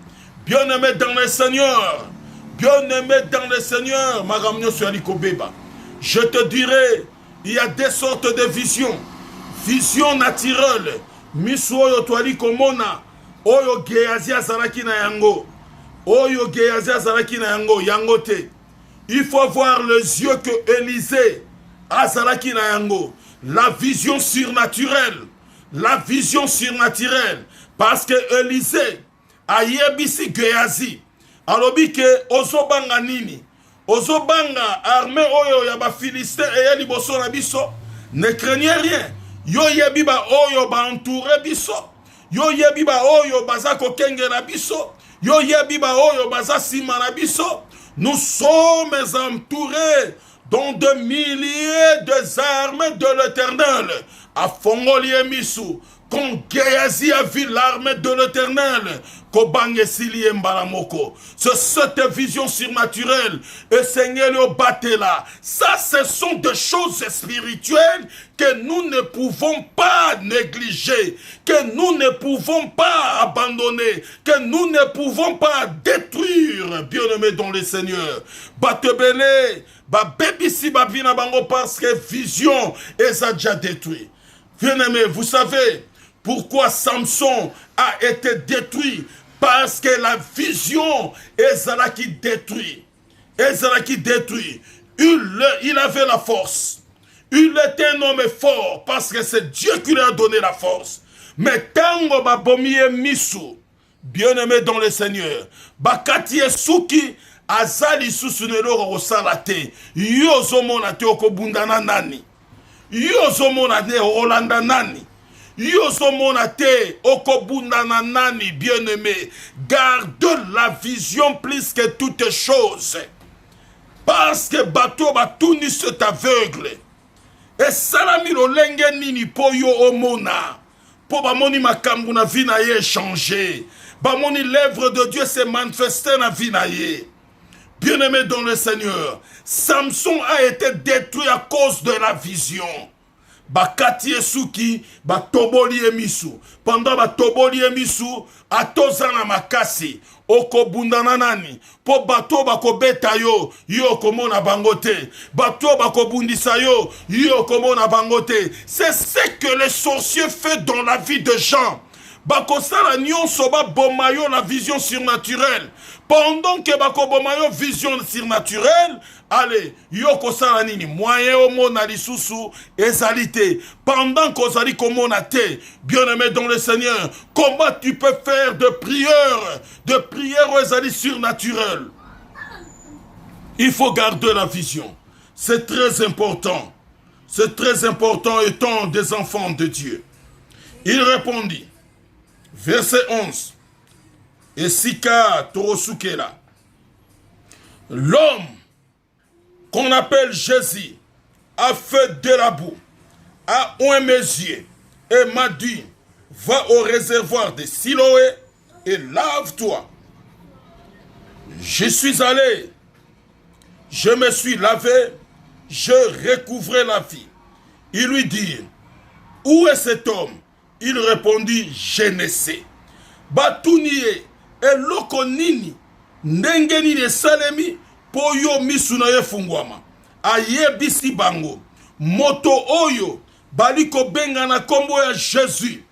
Bien-aimé dans le Seigneur. Bien-aimé dans le Seigneur, magamnyo sur alikobeba. Je te dirai, il y a des sortes de visions. Vision naturelle. Misu oyo toali komona. Oyo geazi azalaki na yango. Oyo geazi azalaki na yango. Yango te. Il faut voir les yeux que Élisée azalaki na yango. La vision surnaturelle. La vision surnaturelle. Parce que Élisée a yebisi geazi. Alobi ke ozobanga nini. Ozobanga armée oyo ya ba Philistin et liboso na biso. Ne craignez rien. Yo yebi ba oyo ba entouré biso. Yo yebi ba oyo baza kokenge na biso. Yo yebi ba oyo baza sima na biso. Nous sommes entourés dans de milliers de armées de l'Éternel. A Fongoli et Misu. Quand Géasi a vu l'armée de l'Éternel, c'est cette vision surnaturelle. Et Seigneur le batela. Ça, ce sont des choses spirituelles que nous ne pouvons pas négliger, que nous ne pouvons pas abandonner, que nous ne pouvons pas détruire, bien-aimés dans le Seigneur. Batebele, babebisi babina bango parce que vision est déjà détruit. Bien-aimés, vous savez pourquoi Samson a été détruit? Parce que la vision est qui détruit. Qui détruit. Il avait la force. Il était un homme fort parce que c'est Dieu qui lui a donné la force. Mais tango babomiye misu, bien-aimé dans le Seigneur, bakati suki azali susu neloko kosala te. Yo ozomona te okobundana nani. Yo ozomona te okolanda nani. Yo ozomona te okobundana nani, bien-aimé. Garde la vision plus que toutes choses. Parce que bateau batuni c'est aveugle. Et salami lolenge nini po yo omona. Po bamoni makambu na vie na ye changer. Bamoni l'œuvre de Dieu s'est manifestée na vie na ye. Bien-aimé dans le Seigneur, Samson a été détruit à cause de la vision. Bakati esuki, batoboli emisu. Pendant batoboli emisu, atozana makasi. Oko bundana nani. Po bato bako beta yo, yo komona bangote. Bato bako bundisa yo, yo komona bangote. C'est ce que les sorciers font dans la vie de Jean. Bakosala nyonso ba bomayo la vision surnaturelle. Pendant que bako bomayo vision surnaturelle, allez, yoko sala nini moyen o mona lisusu ezalité. Pendant qu'ozali komona te, bien-aimé dans le Seigneur, comment tu peux faire de prière ezali surnaturelle? Il faut garder la vision. C'est très important. C'est très important étant des enfants de Dieu. Il répondit, verset 11, et Sika Torosukela, l'homme qu'on appelle Jésus a fait de la boue, a oint mes yeux et m'a dit, va au réservoir de Siloé et lave-toi. Je suis allé, je me suis lavé, je recouvrais la vie. Il lui dit, où est cet homme? Il répondit, je ne sais. Batunie eloko nini ndenge nini salemi po yo misuna ye fungwama. Ayebisi bango moto oyo baliko benga na kombo ya Jésus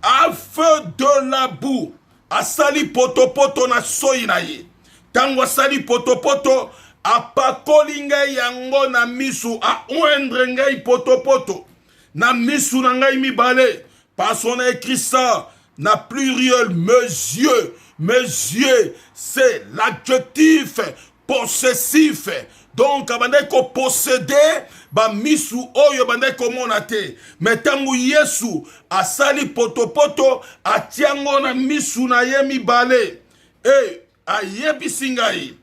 a fait de la boue, asali potopoto na soyi na ye. Tango asali potopoto apakoli ngai yango na misu, a oindre ngai potopoto na misu na ngai mibale. Parce qu'on a écrit ça, na pluriel, mes yeux, c'est l'adjectif possessif. Donc, abandé ko posséder, ba misu oyo bandé ko monate. Mais tangu Yesu asali potopoto, atiango na misu na yemi bale. Et ayebi singai,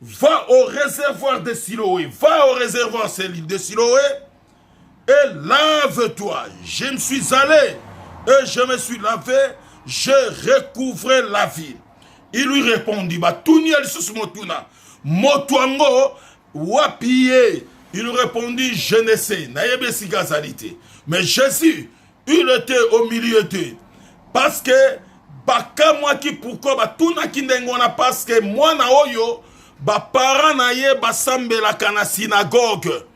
va au réservoir de Siloé, va au réservoir de Siloé et lave-toi. Je me suis allé. Et je me suis lavé, je recouvrais la ville. Il lui répondit, Motuango, wapiye. Il lui répondit, je ne sais, mais Jésus, il était au milieu d'eux. Parce que, baka moi qui pourquoi, batuna ki ndengona, parce que moi na oyo, parents na ye basambela kana synagogue.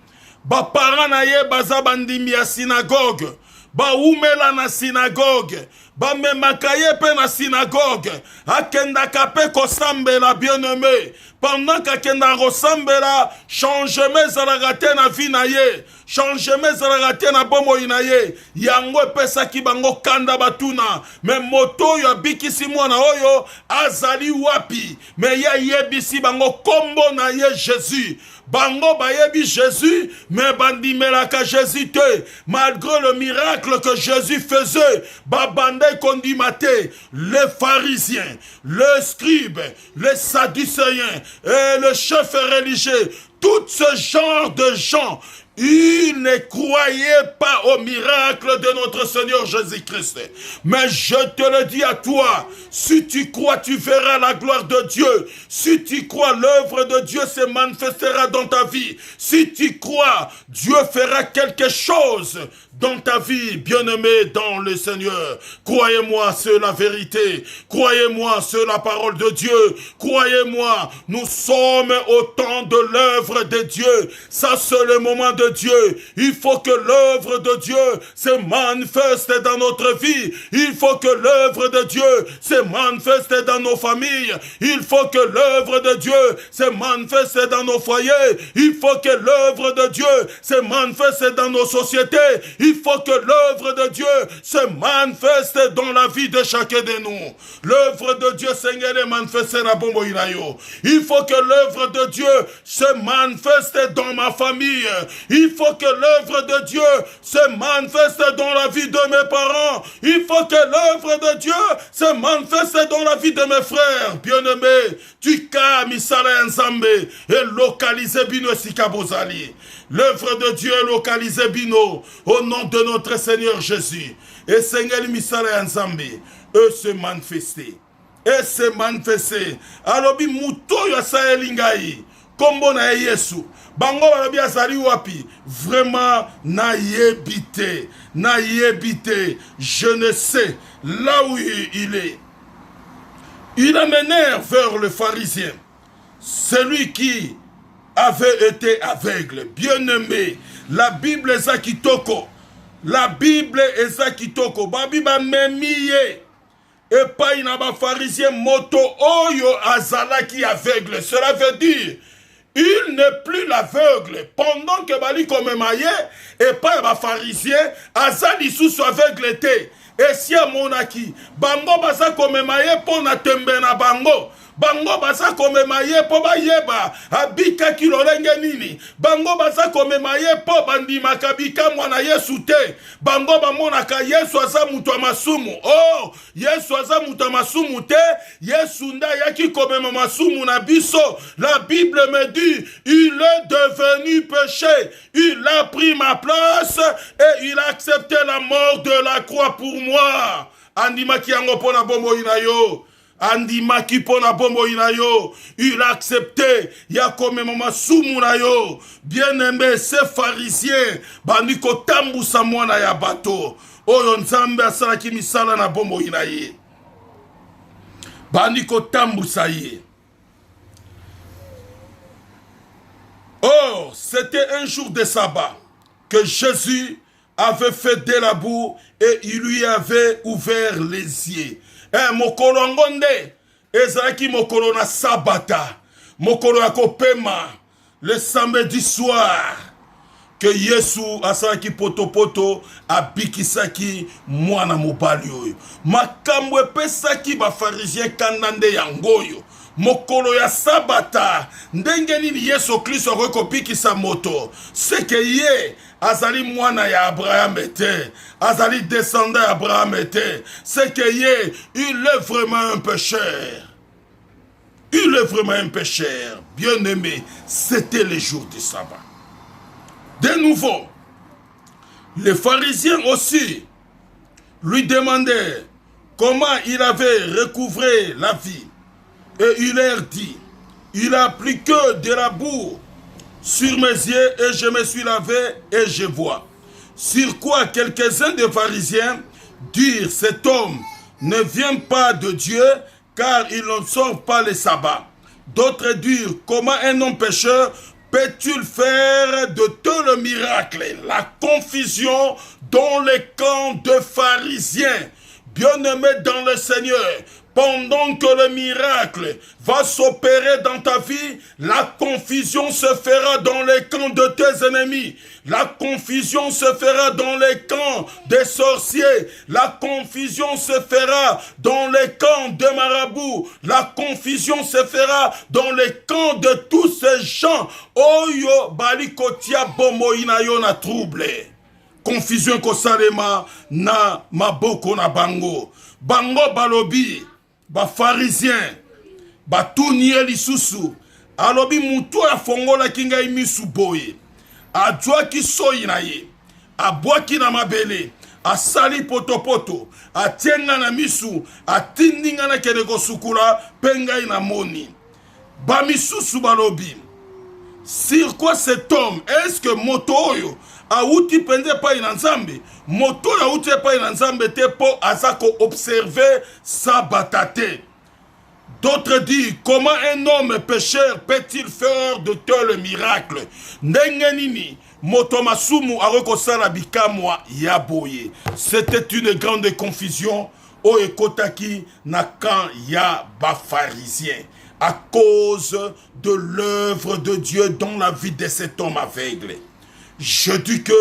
Parents na ye bazabandimi ya synagogue. Ba umela na synagogue, ba memakaye pe na synagogue, akenda kape kosambela bien-aimé, pendant qu'akenda kosambela, changement zalagate na vie na ye, changement zalagate na bomo na ye, yango pesa ki bango kanda batuna, me moto yo bikisi mwana oyo, azali wapi, me ya yebisi bango kombo na ye Jésus. Bango bayebi Jésus, mais bandimelaka Jésus te. Malgré le miracle que Jésus faisait, babande kondimate, les pharisiens, les scribes, les sadducéens et le chef religieux, tout ce genre de gens, ils ne croyaient pas au miracle de notre Seigneur Jésus-Christ. Mais je te le dis à toi, si tu crois, tu verras la gloire de Dieu. Si tu crois, l'œuvre de Dieu se manifestera dans ta vie. Si tu crois, Dieu fera quelque chose dans ta vie, bien-aimé dans le Seigneur. Croyez-moi, c'est la vérité. Croyez-moi, c'est la parole de Dieu. Croyez-moi, nous sommes au temps de l'œuvre de Dieu. Ça, c'est le moment de de Dieu. Il faut que l'œuvre de Dieu se manifeste dans notre vie. Il faut que l'œuvre de Dieu se manifeste dans nos familles. Il faut que l'œuvre de Dieu se manifeste dans nos foyers. Il faut que l'œuvre de Dieu se manifeste dans nos sociétés. Il faut que l'œuvre de Dieu se manifeste dans la vie de chacun de nous. L'œuvre de Dieu, Seigneur, est manifestée dans Bombo Inayo. Il faut que l'œuvre de Dieu se manifeste dans ma famille. Il faut que l'œuvre de Dieu se manifeste dans la vie de mes parents. Il faut que l'œuvre de Dieu se manifeste dans la vie de mes frères. Bien-aimés, tu cas misala ensemble et localisé bino sikabozali. L'œuvre de Dieu est localisée bino au nom de notre Seigneur Jésus. Et Seigneur misala ensemble, eux se manifester. Et se manifester. Alors bi muto yo sa elingai. Kombo na Yesu. Bango balobi azali wapi. Vraiment na yebite. Na yebite. Je ne sais là où il est. Il amenèrent vers le pharisien, celui qui avait été aveugle. Bien-aimé, la Bible est Zakitoko. La Bible est Zakitoko. Babiba memiye. Et pas une pharisien moto oyo azala qui aveugle. Cela veut dire, il n'est plus l'aveugle. Pendant que bali comme maye, et pas un pharisien, azali sous aveugle était. Et si à monaki, bango basa comme maye pour na tembe na bango. Bango basa kome maye po ba yeba abika kilolenge nini. Bango basa kome maye po bandima kabika mwana Yesu te. Bango bamona ka Yesu aza mutu masumu. Oh, Yesu aza mutu masumu te. Yesu nda yaki kome masumu na biso. La Bible me dit, il est devenu péché. Il a pris ma place et il a accepté la mort de la croix pour moi. Andima ki yango pona bombo inayo. Andima ki pona bombo inayo, il a accepté, ya comme mama sumunayo. Bien-aimé, ces pharisiens, bandiko tambu samwana ya bato. Oyo nzambe asala ki misala na bombo inaye. Bandiko tambu saye. Oh, c'était un jour de sabbat que Jésus avait fait de la boue et il lui avait ouvert les yeux. Mokolo ngonde ezalaki mokolo na sabata mokolo ya kopema le samedi soir que Yesu asalaki potopoto abikisaki mwana mobali oyo makambo epesaki ba pharisien kandande yangoyo mokolo ya sabata ndenge nini Yesu Kristo akokopikisa moto seke ye azali mwana ya Abraham était, azali descendant Abraham était, c'est que il est vraiment un pécheur. Il est vraiment un pécheur. Bien aimé, c'était le jour du sabbat. De nouveau, les pharisiens aussi lui demandaient comment il avait recouvré la vie. Et il leur dit, il a pris que de la boue sur mes yeux et je me suis lavé et je vois. Sur quoi quelques-uns des pharisiens dirent, cet homme ne vient pas de Dieu car il ne sort pas le sabbat. D'autres dirent, comment un homme pécheur peut-il faire de tout le miracle? La confusion dans les camps de pharisiens. Bien-aimé dans le Seigneur, pendant que le miracle va s'opérer dans ta vie, la confusion se fera dans les camps de tes ennemis. La confusion se fera dans les camps des sorciers. La confusion se fera dans les camps des marabouts. La confusion se fera dans les camps de tous ces gens. Oyo balikotia bomo inayo na trouble. Confusion ko salema na maboko na bango. Bango balobi. Ba pharisien ba tunie lisusu alobi mutu ya fongola kinga imisu boye adwa ki soyi na ye abwa ki na mabele asali potopoto atienga na misu atindinga na kene kosukula penga ina moni ba misusu balobi sur quoi cet homme est-ce que moto oyo auti pende pa ina nzambe moto ya uti pa ina nzambe te po azako observer sabata te. D'autres disent, comment un homme pécheur peut-il faire de tels miracles? Nengenini, motomasumu arokosala bikamwa yaboye. C'était une grande confusion au ekotaki na kan ya ba pharisien à cause de l'œuvre de Dieu dans la vie de cet homme aveugle. Je dis que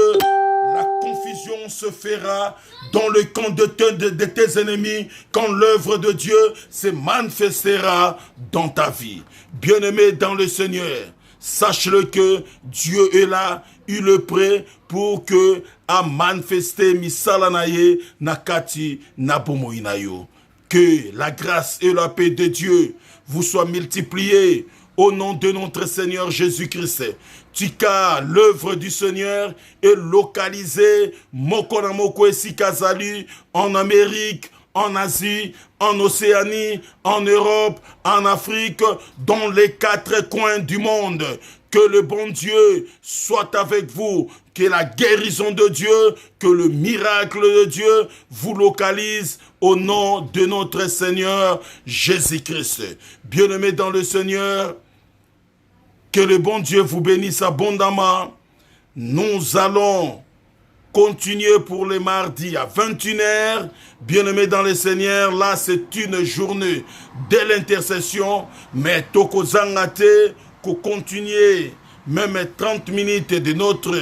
la confusion se fera dans le camp de tes ennemis quand l'œuvre de Dieu se manifestera dans ta vie. Bien-aimé dans le Seigneur, sache-le que Dieu est là, il est prêt pour que à manifester misalanaye nakati nabomoinayo. Que la grâce et la paix de Dieu vous soient multipliées au nom de notre Seigneur Jésus-Christ. Tika, l'œuvre du Seigneur est localisée Mokonamoko Esikazali en Amérique, en Asie, en Océanie, en Europe, en Afrique, dans les 4 coins du monde. Que le bon Dieu soit avec vous, que la guérison de Dieu, que le miracle de Dieu vous localise au nom de notre Seigneur Jésus-Christ. Bien-aimés dans le Seigneur, que le bon Dieu vous bénisse abondamment. Nous allons continuer pour les mardis à 21h. Bien-aimés dans le Seigneur, là c'est une journée de l'intercession, mais tokozangate qu'on continue même 30 minutes de notre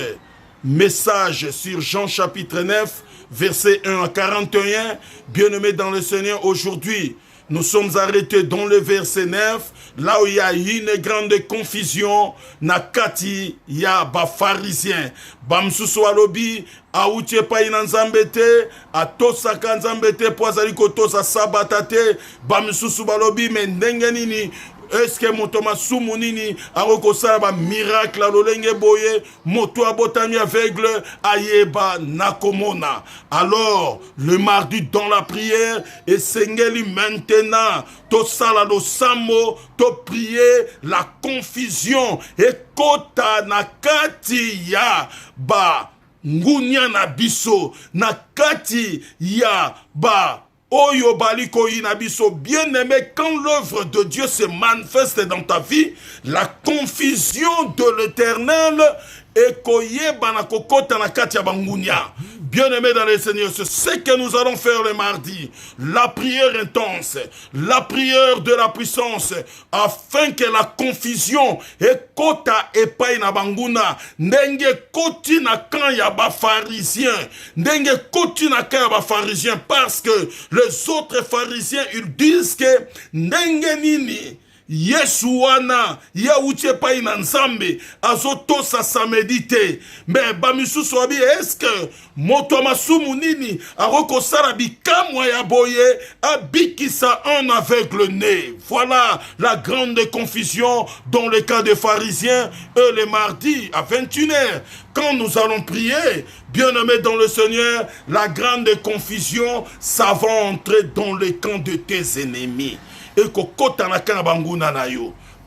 message sur Jean chapitre 9, verset 1 à 41. Bien-aimés dans le Seigneur, aujourd'hui, nous sommes arrêtés dans le verset 9, là où il y a une grande confusion, nakati ya ba pharisien. Bamsusu alobi, autie pa inanzambete, atosaka nzambete, poazaliko tosa sabatate, bamsusu balobi, mendengenini, est-ce que motoma sumunini arokosala ba miracle lolenge boye moto abotami aveugle ayeba nakomona. Alors le mardi dans la prière et sengeli maintenant to sala lo samo to prier la confusion et kota nakati ya ba ngunya na biso nakati ya ba Oyo baliko inabiso, bien-aimé, quand l'œuvre de Dieu se manifeste dans ta vie, la confusion de l'Éternel est koyeba na kokota na kati ya bangunya. Bien-aimé dans le Seigneur, c'est ce que nous allons faire le mardi. La prière intense, la prière de la puissance, afin que la confusion et kota epai na banguna, ndenge koti na kan ya ba pharisien, ndenge koti na kan ya ba pharisien, parce que les autres pharisiens, ils disent que ndenge nini Yesu wana ya uche pa ina nzambe azoto sa samedite mais bamisusu wabi est-ce que moto masumu nini aroko sala bikamwa ya boye abikisa un aveugle né. Voilà la grande confusion dans le cas des pharisiens et le mardi à 21h quand nous allons prier. Bien-aimé dans le Seigneur, la grande confusion, ça va entrer dans le camp de tes ennemis.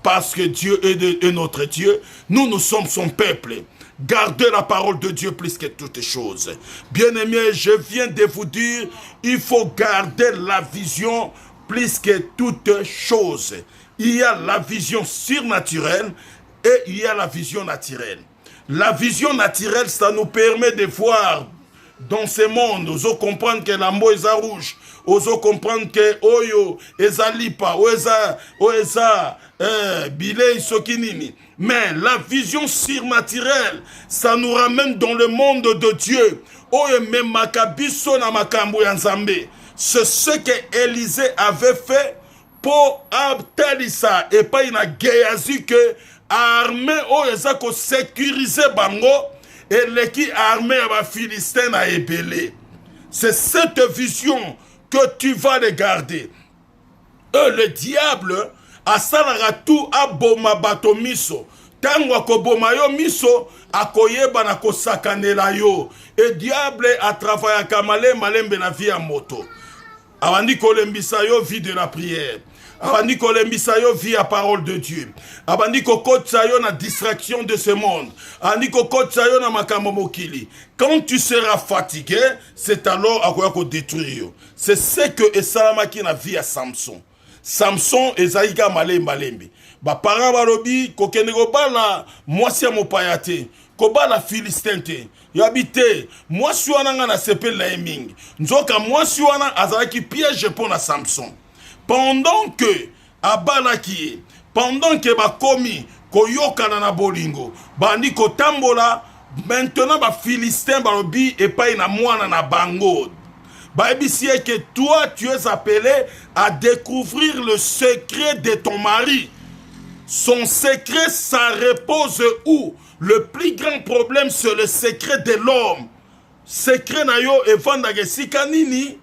Parce que Dieu est notre Dieu, nous sommes son peuple. Gardez la parole de Dieu plus que toutes choses. Bien-aimés, je viens de vous dire, il faut garder la vision plus que toutes choses. Il y a la vision surnaturelle et il y a la vision naturelle. La vision naturelle, ça nous permet de voir dans ce monde, ozo comprendre que lambo est rouge, ozo comprendre que oyo eza lipa, oeza bilei sokinini. Mais la vision surnaturelle, ça nous ramène dans le monde de Dieu. Oyo même makabiso na makambo ya Nzambe. C'est ce que Élisée avait fait pour Abtalisa et pas une Géasi que armée oyo ko sécuriser bango. Et l'équipe armée à Philistin a ébélé. C'est cette vision que tu vas regarder. Le diable a salaratu aboma bato miso. Tango akoboma yo miso akoyeba na kosakanela yo. Et diable a travaillé kamale malembe na vie à moto. Avandi kolembisa yo vie de la prière. Abandi kolembisa yo via la parole de Dieu. Abandi kokotsa yo na distraction de ce monde. Abandi kokotsa yo na makambo mokili. Quand tu seras fatigué, c'est alors akoya ko détruire. C'est ce que esalamaki na vie à Samson. Samson ezaïka malembi. Ba parents balobi kokende kobala mwasi ya mopaya te, kobala Philistin te. Yabite mwasi wana nga na sepeli na ye mingi. Nzoka mwasi wana azalaki piège pour na Samson. Pendant que abalaki, pendant que bakomi koyokana na bolingo, bandi kotambola, maintenant ba Philistin balobi epai na mwana na bango. Que toi, tu es appelé à découvrir le secret de ton mari. Son secret, ça repose où? Le plus grand problème, c'est le secret de l'homme. Secret na yo evandage sikanini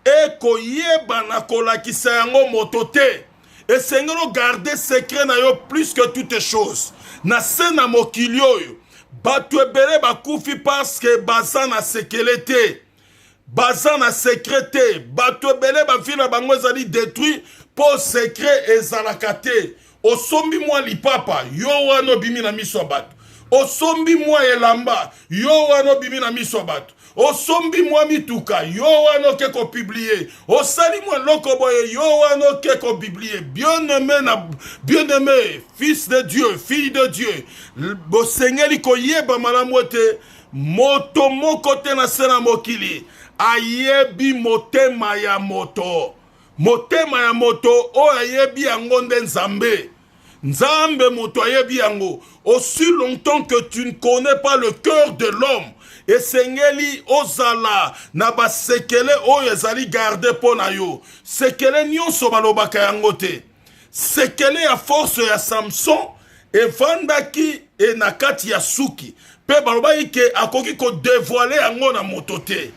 e koyeba na kolakisa yango motote. Et Seigneur, garder secret na yo plus que toutes choses. Na sena mokili oyo batu ebele bakufi parce que baza na sekelete. Baza na secret, bato ebele ba vila bango ezali détruit pour secret ezalaka te. Osombi mwa lipapa, yo wana bimi na miso bato. Osombi mwa elamba, yo wana bimi na miso bato. Osombi mwa mituka, yo wana ke ko publier. Osali mwa loko boye, yo wana ke ko publier. Bien-aimé, fils de Dieu, fille de Dieu. Bo Seigneur ko yeba malamu te, moto moko te na sena mokili. Ayebi motema ya moto. Motema ya moto o ayebi yango nde nzambe. Nzambe moto ayebi yango. Aussi longtemps que tu ne connais pas le cœur de l'homme, et sengeli ozala na ba sekele o ezali garde pona yo. Sekele nyonso balobaka yango te. Sekele ya force ya Samson evandaki e nakati ya suki. Pe balobaki ke akoki ko dévoiler yango na moto te.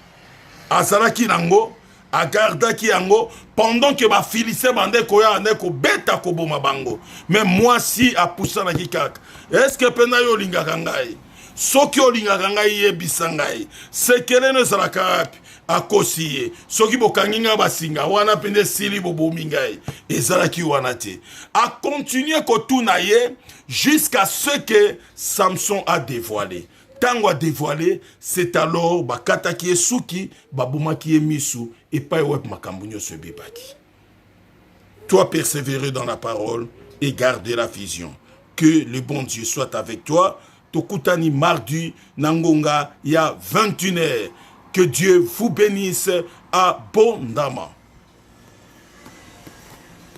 Azalaki nango, agardaki yango, pendant que ba Philistin bande koya ande ko beta ko boma bango. Mais moi si a poussa na kikaka. Est-ce que pena yo lingaka ngai? Soki o lingaka ngai yebisa ngai. Sekele ne zalaka api akosiye. Soki bokangi nga basinga wana pende sili bobomi ngai. Ezalaki wana te. A continuer ko tuna ye jusqu'à ce que Samson a dévoilé. Tango a dévoilé, c'est alors bakata ki esuki, babuma ki emisu, et pas wep makambunyo se bibaki. Toi persévérer dans la parole et garder la vision. Que le bon Dieu soit avec toi. Tokutani mardi, Nangonga, il y a 21h. Que Dieu vous bénisse abondamment.